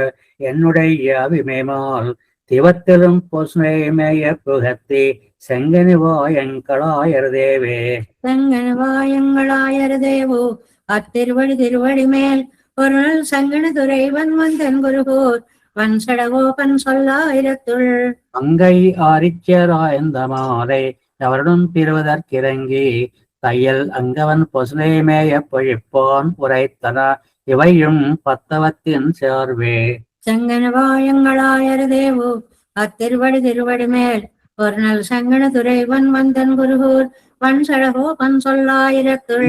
S3: என்னுடைய அபிமேமால் திவத்திலும் பொசுமேய புகத்தி செங்கனி வாயங்களாயர் தேவே.
S1: செங்கனி வாயங்களாயர் தேவோ அத்திருவடி திருவடி மேல் ஒரு நாள் சங்கன துறை வந்தன் குருகூர் வன் சடகோபன் சொல்லாயிரத்துள்.
S3: அங்கை ஆரிச்சராய்ந்த மாலை அவருடன் பிரிவதற்கிறங்கி தையல் அங்கவன் பொசுமேய பொழிப்பான் உரைத்தன இவையும் பத்தவத்தின் சார்வே.
S1: செங்கன வாயங்களாயர் தேவோ அத்திருவடி திருவடி மேல் ஒரு நாள் சங்கன துறை வந்தன் குருகூர் வன் சடகோபன் சொல்லாயிரத்துள்.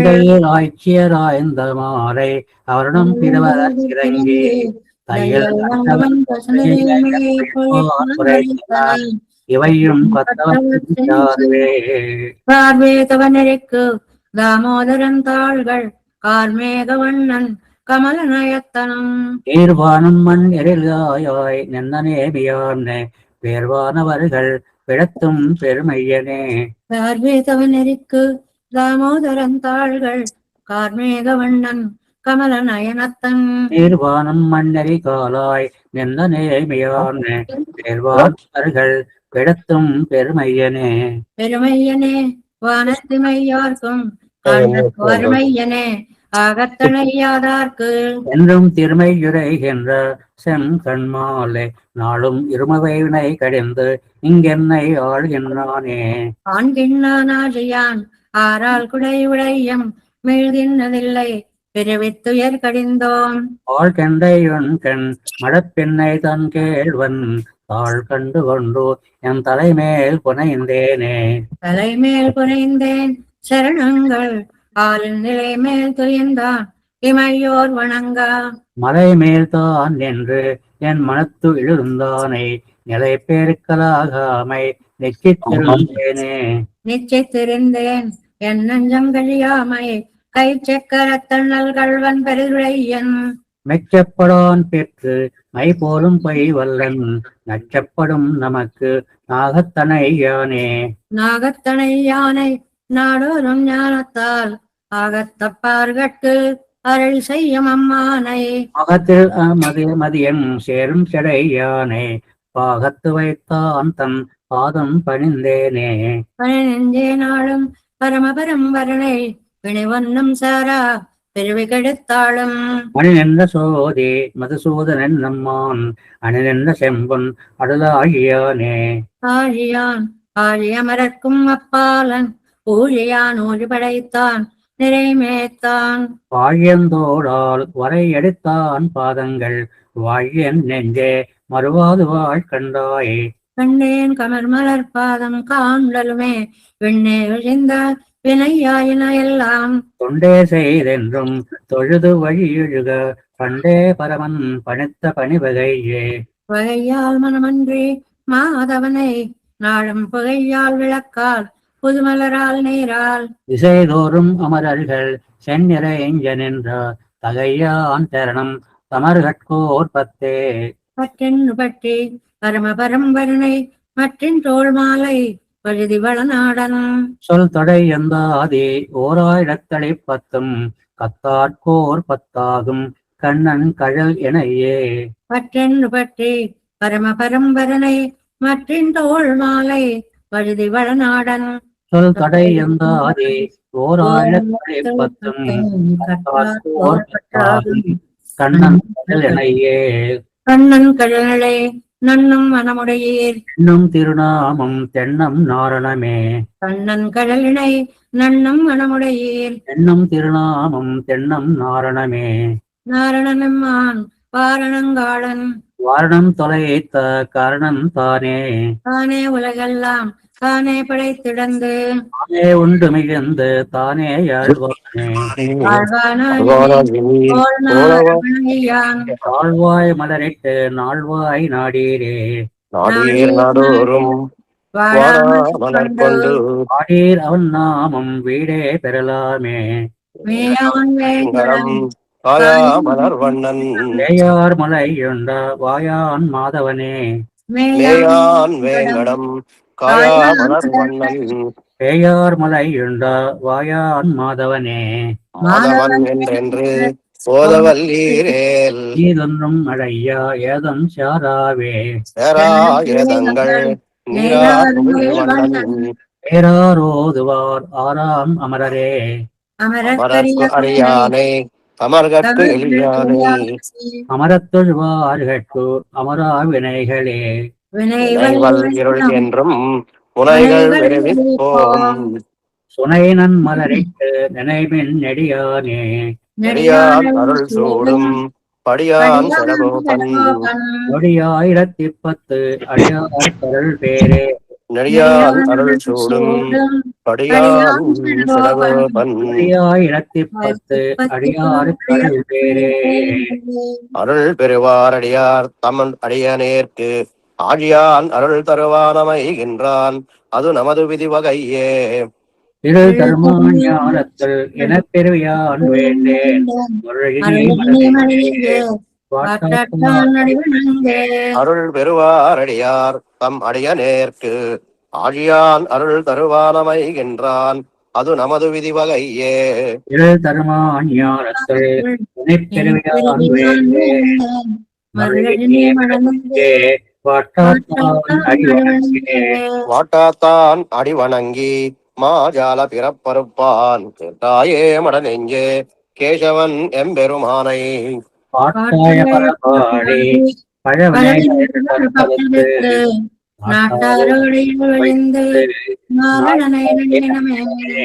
S3: ஆய்ச்சியராய்ந்த மாலை அவருடன் பிரிவதற்கிறங்கி தையல் அங்கவன் இவையும்
S1: பார்வேதவனருக்கு தாமோதரன் தாள்கள் கார்மேக வண்ணன் கமல நயத்தனம்.
S3: நீர்வானம் மண் எரிலாயாய் நன்னேபியானே பேர்வானவர்கள் பிழத்தும் பெருமையனே.
S1: பார்வேதவனருக்கு தாமோதரன் தாள்கள் கார்மேக வண்ணன் கமல நயனத்தன்.
S3: நீர்வானம் மண்ணெறி காலாய் நன்னேபியானே பேர்வானவர்கள் பிழத்தும் பெருமையனே.
S1: பெருமையனே வானத்திமையார்க்கும் வறுமையனே ஆகத்தனையாதார்க்கு.
S3: என்றும் திருமையுரைகின்ற செங்கண்மாலே நாளும் இருமவைவினை கடிந்து இங்கென்னை ஆள்கின்றானே.
S1: ஆண்கின்னானாழியான் ஆறால் குடை உடையம் மீழ்கின்றதில்லை பிறவித்துயர் கடிந்தோம்.
S3: ஆள் கண்டையொன் கண் மடப்பெண்ணை தன் கேள்வன் தாள் கண்டு கொண்டு என் தலைமேல் புனைந்தேனே.
S1: தலைமேல் புனைந்தேன் சரணங்கள் ஆளின் நிலை மேல் துயர்ந்தான் இமையோர் வணங்கா.
S3: மலை மேல்தான் என்று என் மனத்து எழுந்தானை நிலை பேருக்கலாகாமை நெச்சித்திருந்தேனே.
S1: நிச்சயித்திருந்தேன் என் நஞ்சம் கழியாமை கை சக்கரத்தண்ணல் கள்வன் பெருளையன்.
S3: மெச்சப்படான் பெற்று மை போலும் பொய் வல்லன் நச்சப்படும் நமக்கு நாகத்தனை யானே.
S1: நாகத்தனை யானை நாடோறும் ஞானத்தால் ஆகத்தப்பார்கட்கு அருள் செய்யும் அம்மானை.
S3: அகத்தில் மதியம் சேரும் செடை யானை பாகத்து வைத்தான் தன் பாதம் பணிந்தேனே.
S1: பணிந்தே நாளும் பரமபரம் வரணை பிணிவன்னும் சாரா பிரிவு கெடுத்தாளும்.
S3: மணி நின்ற சோதி மதுசூதனன் நம்மான் அணி நின்ற செம்பொன் அடுதாகியானே.
S1: ஆழியான் ஆழியமரர்க்கும் அப்பாலன் ஊழியான் ஊழி படைத்தான் நிறைமேத்தான்.
S3: வாழியந்தோடால் வரை எடுத்தான் பாதங்கள் வாழியன் நெஞ்சே மறுவாது வாழ் கண்டாயே.
S1: கண்டேன் கமர் மலர் பாதம் காண்டலுமே விண்ணே விழிந்த வினையாயின எல்லாம்.
S3: தொண்டே செய்தென்றும் தொழுது வழியொழுக பண்டே பரமன் பணித்த பணிவகையே.
S1: வகையால் மனமன்றி மாதவனை நாளும் புகையால் விளக்கால் புதுமலரால் நீரால்
S3: திசைதோறும் அமரர்கள் செந்நிறைஞ்ச நின்ற தகையான் தரணம் தமர்கட்கோர் பத்தே.
S1: பற்றென்று பற்றி பரமபரம்பரனை மற்றின் தோள் மாலை பழுதி வளநாடன்
S3: சொல் தொடை எந்தாதி ஓராயிரத்தளை பத்தும் கத்தாட்கோர் பத்தாகும் கண்ணன் கழல் எனையே.
S1: பற்றென்று பற்றி பரமபரம்பரனை மற்றின் தோள் மாலை பழுதி வளநாடன்
S3: சொல் தொடை எந்தாதி ஓராயிரத்தளை பத்தும் கத்தாட்கோர் பத்தாகும் கண்ணன் கழல் எனையே.
S1: கண்ணன் கழலை நன்னும் மனமுடையீர்
S3: என்னும் திருநாமம் தென்னம் நாரணமே.
S1: கண்ணன் கடலினை நன்னும் மனமுடையீர்
S3: என்னும் திருநாமம் தென்னம் நாரணமே.
S1: நாரணனம்மான் வாரணங்காளன்
S3: வாரணம் தொலைத்த காரணம் தானே.
S1: தானே உலகெல்லாம் தானே படைத்திடந்து
S3: தானே உண்டு மிகுந்து தானே ஆழ்வானே. தாழ்வாய் மலரிட்டு நாள்வாய் நாடீரே.
S2: நாடீர் நாடோறும் மலர் கொண்டு
S3: ஆடீர் அவன் நாமம் வீடே பெறலாமே.
S2: காயா மலர் வண்ணன்
S3: வேயார் மலையுண்ட வாயான் மாதவனே.
S2: மேயான் வேங்கடம் காயா மலர் வண்ணன்
S3: பேயார் மலையுண்ட வாயான் மாதவனே.
S2: மாதவன் என்றென்று சோதவல்லீரேல்
S3: நீதொன்றும் அழையா ஏதம் சாராவே.
S2: சேராயதங்கள் நீரார் வண்ணன்
S3: பேராரோதுவார் ஆறாம் அமரரே.
S2: அமரர்க்கு அறியானை அமர்கட்கு எளியானை
S3: அமரத்தொழுவார்கட்கு அமரா வினைகளே.
S2: வினைவல் இருள் என்றும் முனைகள் விரைவிப்போம்
S3: சுனைனன் மலரிட்டு நினைவின் நெடியானே.
S2: நெடியான் அருள் சூடும் படியான் சடகோபன்
S3: நொடியாயிரத்தி 10 அடியார் கருள் பேரே.
S2: நெடியான் அருள் சூடும் படியான் சடகோபன்
S3: நொடியாயிரத்தி 10 அடியார் கருள் பேரே.
S2: அருள் பெறுவார் அடியார் தமன் அடியனேற்கு ஆழியான் அருள் தருவானமைகின்றான் அது நமது விதி வகையே.
S3: திரு தர்மஞானத்தில் எனப் பெருயான் வேண்டேன்
S2: அருள் பெறுவார் அடியார் தம் அடியனேற்கு ஆழியான் அருள் தருவானமைகின்றான் அது நமது விதி வகையே.
S3: திரு தர்மஞானத்தில் எனப் பெருயான் வேண்டேன்
S2: வாட்டாத்தான் அடி வணங்கி மாஜால பிறப்பறுப்பான் கேட்டாயே மட நெஞ்சே கேசவன் எம்பெருமானை.
S3: பாட்டாய பரபாடி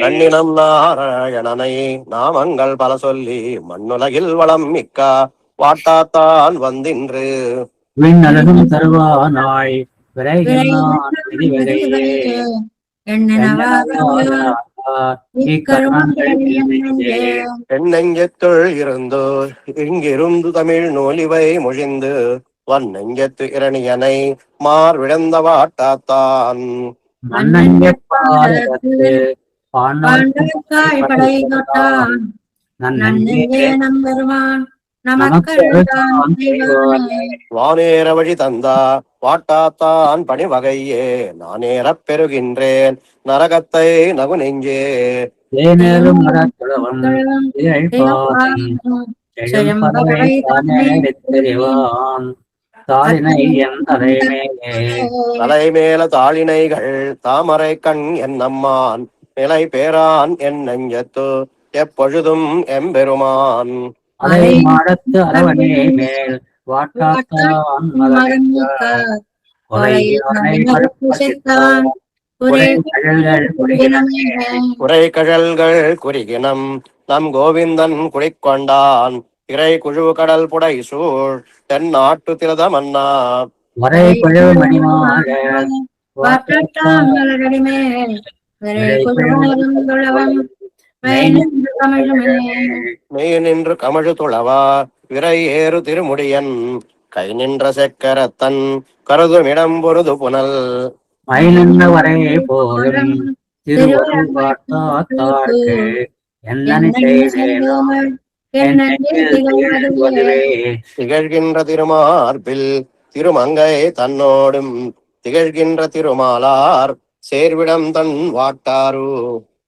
S2: நன்னினம் நாராயணனை நாமங்கள் பல சொல்லி மண்ணுலகில் வளம் மிக்க வாட்டாத்தான் வந்தின்று
S3: விண்ணலகும் தருவானாய் விரைகின்றான் விதிவகையே.
S2: எண்ணெஞ்சத்துள் இருந்து இங்கிருந்து தமிழ் நூலிவை மொழிந்து வன்னெஞ்சத்து இரணியனை மார்விழந்த வாட்டாத்தான் வானேற வழி தந்தா வாட்டாத்தான் பணி வகையே நானேறப் பெறுகின்றேன் நரகத்தை நகு நெஞ்சே.
S3: தேனேறும் மரத்துளவம் தெரிவான் தாளினை என் தலைமேலே.
S2: தலைமேல தாளினைகள் தாமரை கண் என்னம்மான் நிலை பேரான் என் நெஞ்சத்து எப்பொழுதும் எம்பெருமான்.
S3: அலை மாடத்து அரவணே மேல் வாட்டாத்தான்
S2: குறைகழல்கள் குறுகினம் நம் கோவிந்தன் குடிக்கொண்டான் திரை குழு கடல் புடை சூழ் தென்னாட்டு திரத மன்னா.
S3: வரை குழு மணிமாட
S2: மெய் நின்று கமழு துளவா விரை ஏறு திருமுடியன் கை நின்ற செக்கரத்தன் கருதுமிடம் பொருது புனல்.
S3: மை நின்ற வரை போலும் திருவருள்வார்த்தார்க்கு என்னனி
S1: என்னென்ன
S3: செய்தேனோ
S1: செய்தோமல்
S3: என்
S1: என்னென்னில்
S3: நெஞ்சில்
S1: திகழ்வதுவே
S3: திகழ்வதுவே.
S2: திகழ்கின்ற திருமார்பில் திருமங்கை தன்னோடும் திகழ்கின்ற திருமாலார் சேர்விடம் தன் வாட்டாரு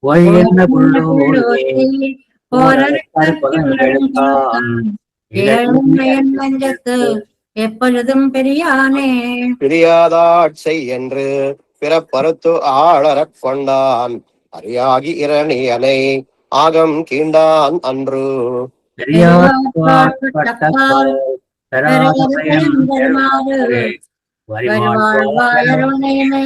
S3: ஒய்கின்ற புள்ளூர்தி
S1: போரற்கற்புலன்
S3: பதங்கெடுத்தான்
S1: இகழும் நெஞ்சத்து எப்பொழுதும் பெரியானே
S2: பிரியாதாட்சை என்று பிறப்பறுத்து ஆளறக் கொண்டான் அறியாகி இரணியனை ஆகம் கீண்டான் அன்று
S1: பெரியார்பால் பெறாத பயம் பெறுமாறு வருவாழ்வாயருணையினை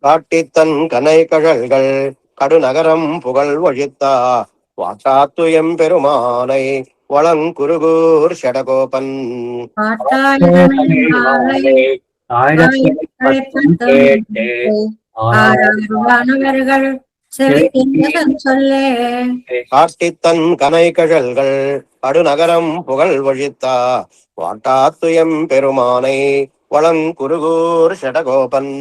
S2: காட்டித்தன் கனை கழல்கள் கடுநகரம் புகழ் ஒழித்தா வாட்டாத்துயம் பெருமானை வளங்குருகூர் ஷடகோபன்
S1: ஆராய்வானவர்கள் செவிக்கின்றதன் சொல்லே
S2: காட்டித்தன் கனை கழல்கள் கடுநகரம் புகழ் ஒழித்தா வாட்டாத்துயம் பெருமானை வளங்குருகூர் ஷடகோபன்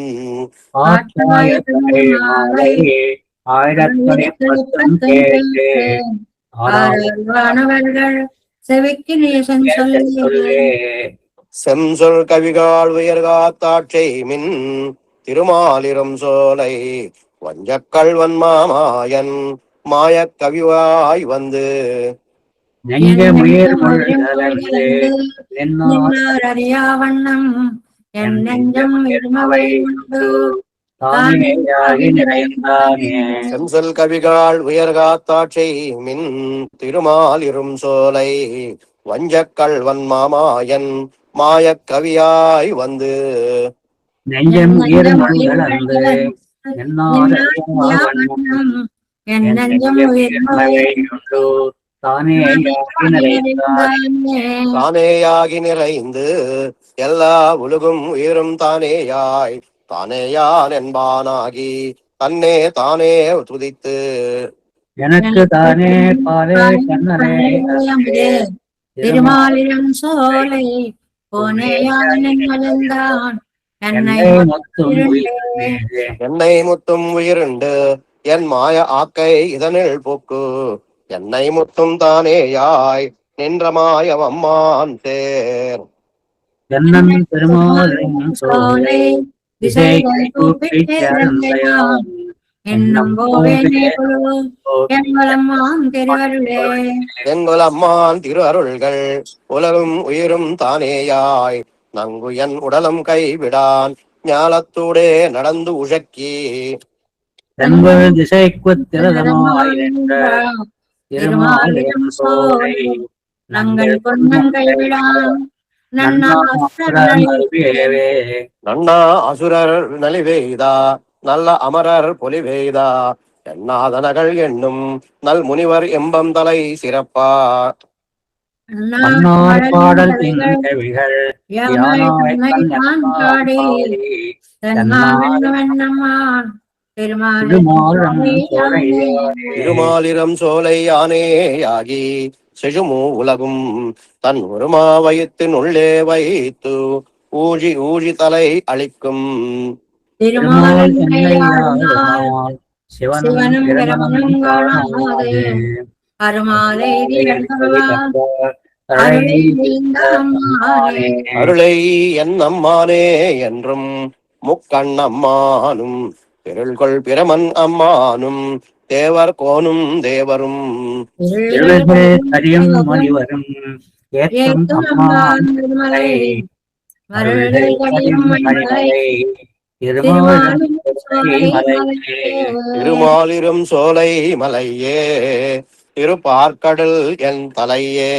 S1: ஆராய்வானவர்கள் செவிக்கு நேசன் சொல்லே
S2: செம்சொல் கவிகால் உயர்காத்தாட்சை மின் திருமாலிரும் சோலை வஞ்சக்கல்வன் மாமாயன் மாயக் கவிவாய் வந்து
S1: அறியா வண்ணம் என் நெஞ்சம் இருமவை உண்டு
S2: செம்சொல் கவிகால் உயர்காத்தாட்சை மின் திருமாலிரும் சோலை வஞ்சக்கல்வன் மாமாயன் மாயக் கவியாய் வந்து
S3: நெஞ்சம்
S1: என் நெஞ்சம்
S2: தானேயாகி நிறைந்து எல்லா உலகும் உயிரும் தானேயாய் தானேயான் என்பானாகி தன்னே தானே துதித்து
S3: எனக்கு தானே பாலே கண்ணரே
S1: திருமாலிரம் சோலை போனேயான்
S2: என்னை முத்தும் உயிருண்டு என் மாய ஆக்கை இதனில் போக்கு என்னை முத்தும் தானேயாய் நின்ற மாயம் அம்மான் தேர்
S3: என்னன் பெருமாளும் சோலை திசைகள் கூப்பிச் சேர்ந்தையான்
S1: என்னும்
S2: எங்குலம்மான் திருஅருள்கள் உலகும் உயிரும் தானேயாய் நங்கு என் உடலம் கைவிடான் ஞாலத்தூடே நடந்து உழக்கி
S3: தென்கள் திசைக்கு திரதமாய் நின்ற திருமாலிரும் சோலை
S1: நங்கள் பொன்னன் கைவிடான்
S2: நன்னா அசுரர் நலிவேய்தா நல்ல அமரர் பொலிவேய்தா எண்ணாதனகள் என்னும் நல் முனிவர் எம்பம் தலை சிறப்பா
S3: பாடல் திங்கள்
S2: திருமாலிரம் சோலை யானேயாகி செழுமூ உலகும் தன் ஒருமா வயிற்றின் உள்ளே வைத்து ஊழி ஊழி தலை அளிக்கும்
S1: சிவனும் பிரமனும் காணாதே அருமாலை
S2: அருளை என் அம்மானே என்றும் முக்கண்ணம்மானும் பெருள்கொள் பிரமன் அம்மானும் தேவர் கோனும் தேவரும்
S3: அறியும் மணிவரும் ஏற்றும்
S2: திருமாலிரும் சோலை மலையே திருப்பார்க்கடல் என் தலையே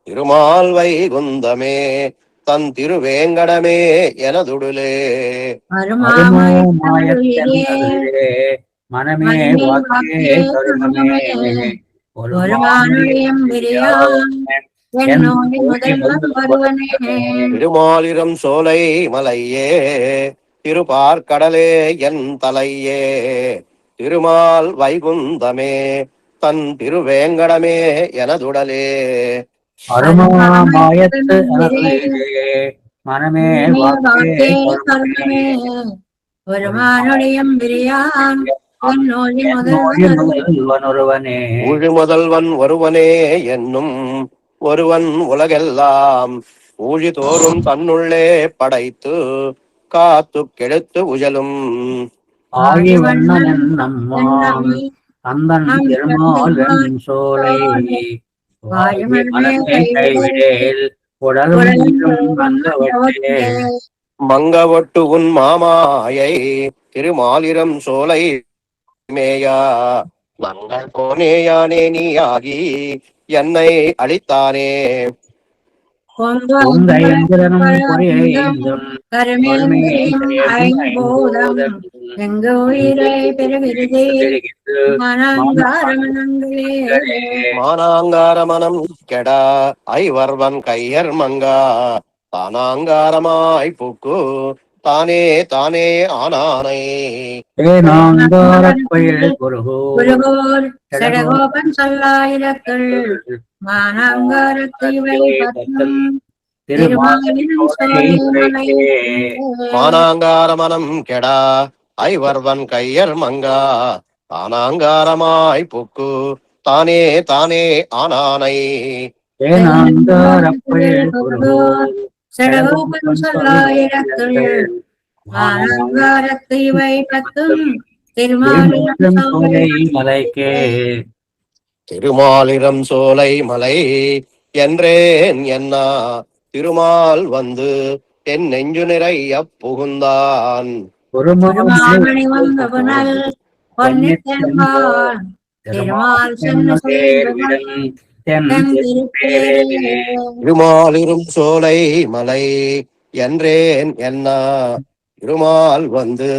S2: திருமால் வைகுந்தமே தன் திருவேங்கடமே எனதுடுலே
S3: மனமே வாக்கே கருணமே
S2: திருமாலிரம் சோலை மலையே திருப்பார்க்கடலே என் தலையே திருமால் வைகுந்தமே தன் திருவேங்கடமே எனதுடலே
S3: அருமாயத்து மனமே வாக்கே கருணமே
S1: ஒருமானொழியம் பிரியான் ஒன்னோழி
S3: முதல்வன் ஒருவனே.
S2: ஊழி முதல்வன் ஒருவனே என்னும் ஒருவன் உலகெல்லாம் ஊழி தோறும் தன்னுள்ளே படைத்து காத்து கெடுத்து உழலும்
S3: ஆழி வண்ணன் நம்மான் அந்தன் திருமால் வெண் சோலை மலமே கைவிடேல் உடலும் மங்கவட்டே.
S2: மங்கவட்டு உன் மாமாயை திருமாலிரம் சோலை மேயா மங்கள் போனேயானே நீயாகி என்னை அளித்தானே.
S1: ஐம்பூதம் எங்கு உயிரை பெருவிருதே
S2: மானாங்கார மனம் கெட ஐவர்வன் கையர் மங்கா தானாங்காரமாய் புக்கு தானே தானே ஆனானை.
S1: சடகோபன் சொல்லாயிரத்துள் மானாங்காரத்தை வைபத்தும்
S2: மானாங்கார மனம் கெடா ஐவர்வன் கையர் மங்கா தானாங்காரமாய் புக்கு தானே தானே ஆனானை.
S1: சடகோபன் சொல்லாயிரத்துள் மானாங்காரத்தை வைபத்தும்
S3: மலைக்கே.
S2: திருமாலிரம் சோலை மலை என்றேன் என்னா திருமால் வந்து என் நெஞ்சு நிறைய புகுந்தான்.
S1: திருமாமணி வந்தவனல் பொன்னித்தென்பான் திருமால் சென்று
S2: திருமாலிரும் சோலை மலை என்றேன் என்னா திருமால் வந்து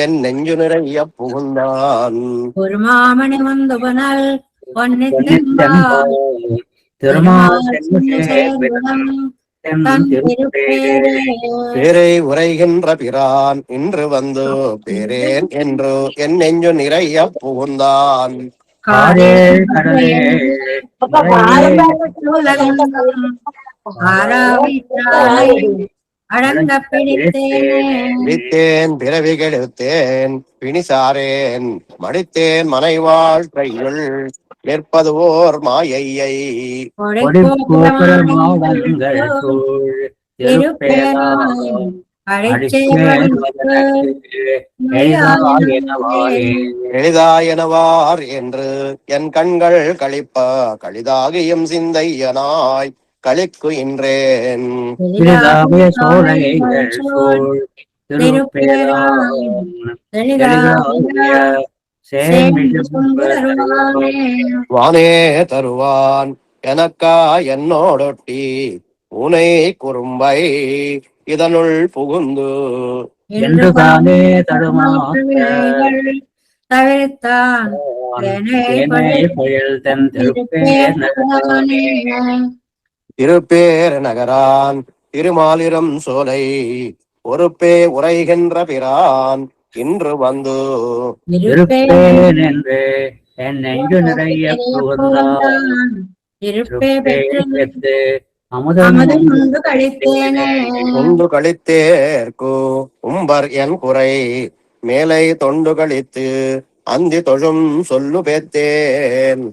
S2: என் நெஞ்சு நிறைய புகுந்தான்.
S1: ஒரு மாமணி வந்தவனல் பொன்னித்தென்பான் திருமால்
S2: பேரை உரைகின்ற பிரான் இன்று வந்து பேரேன் என்று என் நெஞ்சு நிறைய புகுந்தான். பிடித்தேன் பிறவி கெடுத்தேன் பிணிசாரேன் மடித்தேன் மனைவாழ் கையுள் நிற்பது ஓர் மாயையை. எளிதாயனவார் என்று என் கண்கள் களிப்ப களிதாகியும் சிந்தையனாய் களிக்கு இன்றேன். வானே தருவான் எனக்கா என்னோடொட்டி உனை குறும்பை இதனுள் புகுந்து
S3: என்று தானே
S1: தவிர்த்தான்
S2: திருப்பேர் நகரான் திருமாலிரம் சோலை ஒருப்பே உரைகின்ற பிரான் இன்று வந்து
S3: இருப்பேன் என்று என் நெஞ்சு நிறைய புகுந்தான்.
S2: உண்டு கழித்தேர்க்கு உம்பர் என் குறை மேலை தொண்டு கழித்து அந்தி தொழும் சொல்லு பேத்தேன்.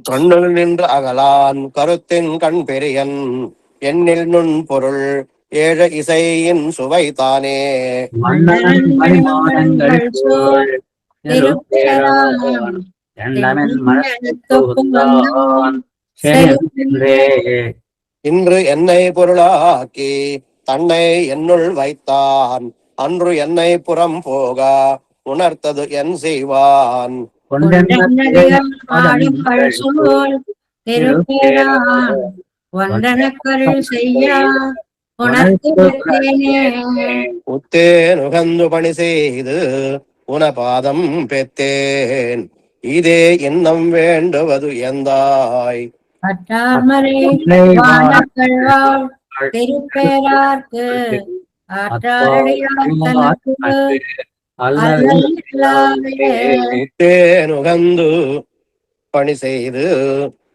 S2: கண்ணுள் நின்று அகலான் கருத்தின் கண் பெரியன் எண்ணில் நுண் பொருள் ஏழ இசையின் சுவைத்தானே. இன்று என்னை பொருளாக்கி தன்னை என்னுள் வைத்தான் அன்று என்னை புறம் போக உணர்த்தது என் செய்வான். உத்தேன் உகந்து பணி செய்து உனபாதம் பெத்தேன் இதே இன்னம் வேண்டுவது எந்தாய். உத்தேன் உகந்து பணி செய்து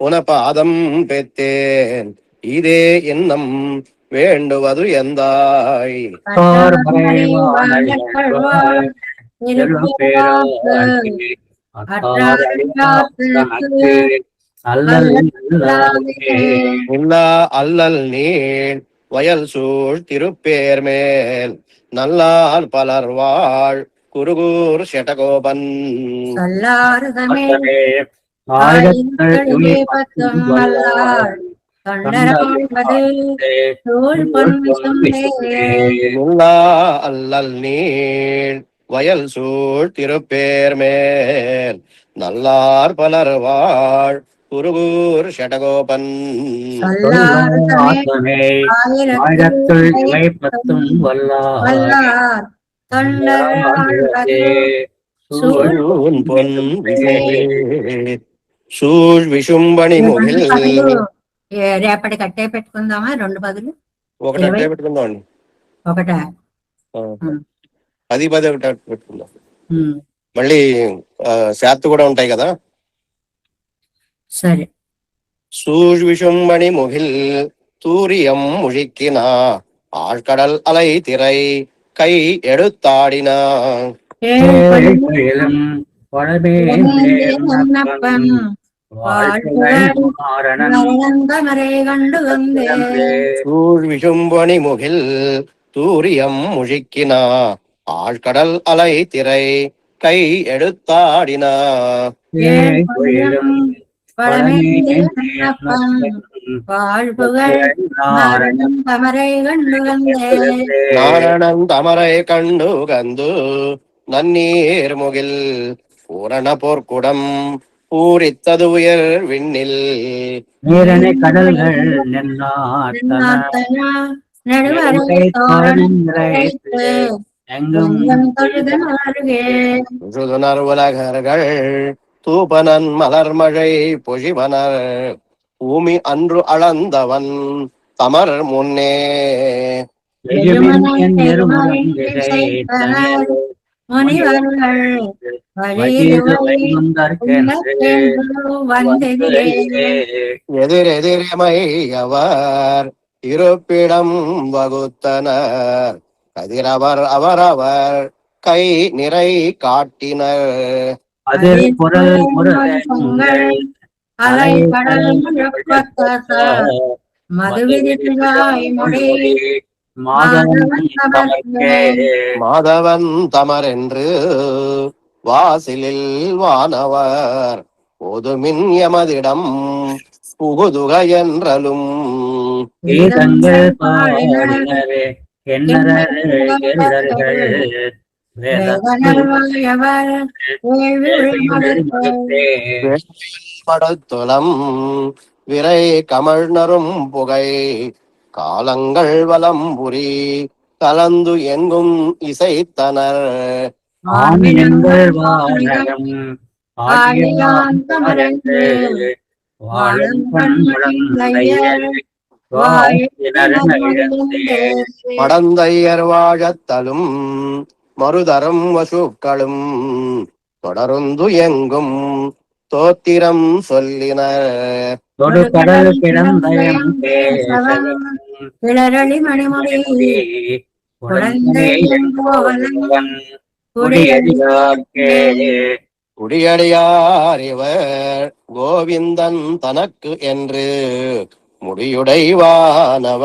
S2: உன பாதம் பெத்தேன் இதே இன்னம் வேண்டுவது எந்தாய். இல்லா அல்லல் நீள் வயல் சூழ் திருப்பேர் மேல் நல்லால் பலர் வாழ் குருகூர் செடகோபன். அல்லல் நீள் வயல் சூழ் திருப்பேர் மேல் நல்லார் பலர் வாழ் குருகூர் செடகோபன். సూళ్ విశుంబణి ముగిల్.
S1: రేపటి కట్టే పెట్టుకుందామా? 2 బదులు
S2: ఒకటి అట్టే పెట్టుకుందాం అండి.
S1: ఒకటా?
S2: 10 ఒకటి పెట్టుకుందాం. మళ్ళీ శాత్తు కూడా ఉంటాయి కదా.
S1: సరే.
S2: சூழ் விஷும்பணி முகில் தூரியம் முழிக்கினா ஆழ்கடல் அலை திரை கை எடுத்தாடினா. சூழ் விஷும்பணி முகில் தூரியம் முழிக்கினா ஆழ்கடல் அலை திரை கை எடுத்தாடினா. நாரணன் தமரை கண்டு கந்து நன்னீர் முகில் பூரண போர்க்குடம் பூரித்தது உயர் விண்ணில்.
S3: நீரணை கடல்கள்
S2: உலகர்கள் தூபனன் மலர்மழை பொழிவனர் பூமி அன்று அளந்தவன் தமர் முன்னே. எதிரெதிரமையவர் இருப்பிடம் வகுத்தனர் கதிரவர் அவரவர் கை நிறை காட்டினர்.
S3: அதில் குரல் முரங்கள்
S2: மாதவன் தமர் என்று வாசிலில் வானவர் பொதுமின் எமதிடம் புகுதுக என்றலும். படுத்துலம் விரை கமழ்நரும் புகை காலங்கள் வலம்புரி கலந்து எங்கும் இசைத்தனர். மடந்தையர் வாழத்தலும் மறுதரும் வசுக்களும் தொடருந்து எங்கும் தோத்திரம் சொல்லினர்.
S3: தொடுகடல் கிடந்தயம்
S1: கிளறளி மணிமொழி
S2: குடியடியார் இவர் கோவிந்தன் தனக்கு என்று முடியுடைவானவர்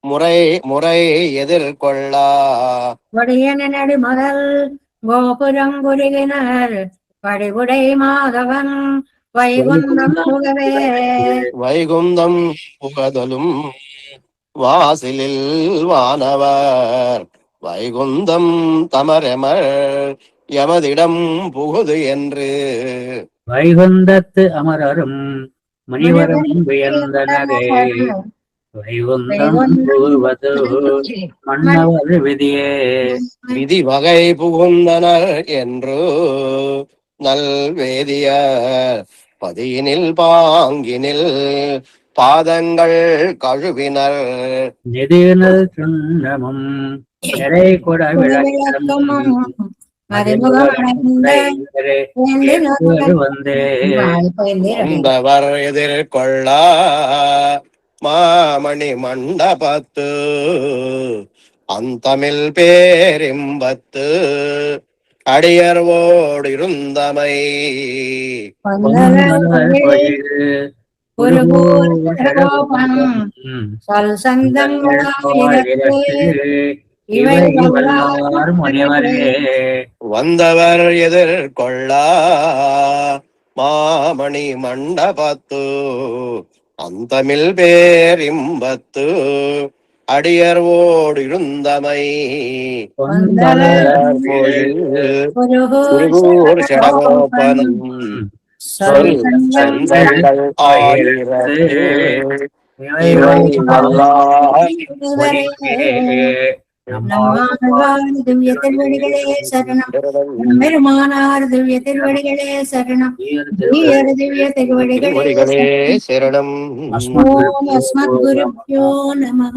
S2: முறை முறை எதிர்கொள்ளா.
S1: வடியனடி முதல் கோபுரங்குருகினர் படிவுடை மாதவன் வைகுந்தம் புகவே.
S2: வைகுந்தம் புகதலும் வாசிலில் வானவர் வைகுந்தம் தமரெமர் எமதிடம் புகுது என்று.
S3: வைகுந்தத்து அமரரும் முனிவரும் வியந்தனரே வைகுந்தம் புகுவது மன்னவர் விதியே.
S2: விதி வகை புகுந்தனர் என்று நல்வேதியர் பதியினில் பாங்கினில் பாதங்கள் கழுவினர்.
S3: நெதினல் சுண்ணமும் நிறை கொட விளக்கமும்
S1: மதிமுகமடைந்த
S3: வந்தே
S2: வந்தவர் எதிர்கொள்ள மாமணி மண்டபத்து அந்தமில் பேரிம்பத்து அடியர்வோடிருந்தமை
S1: ஒரு சொல் சந்தங்களாயிரத்து இவை
S3: வல்லார் முனிவரே
S2: வந்தவர் எதிர்கொள்ள மாமணி மண்டபத்து அந்தமில் பேரிம்பத்து அடியர்வோடிருந்தமை திருவூர் சடகோபன் சொல் சந்தங்கள் ஆயிரத்து இவை வல்லார்
S1: திவ்ய திருவடிகளே சரணம். பெருமானார் திவ்ய திருவடிகளே சரணம். திவ்ய திருவடிகளே
S2: சரணம்.
S1: ஓம் அஸ்மத் குருப்யோ நமஹ.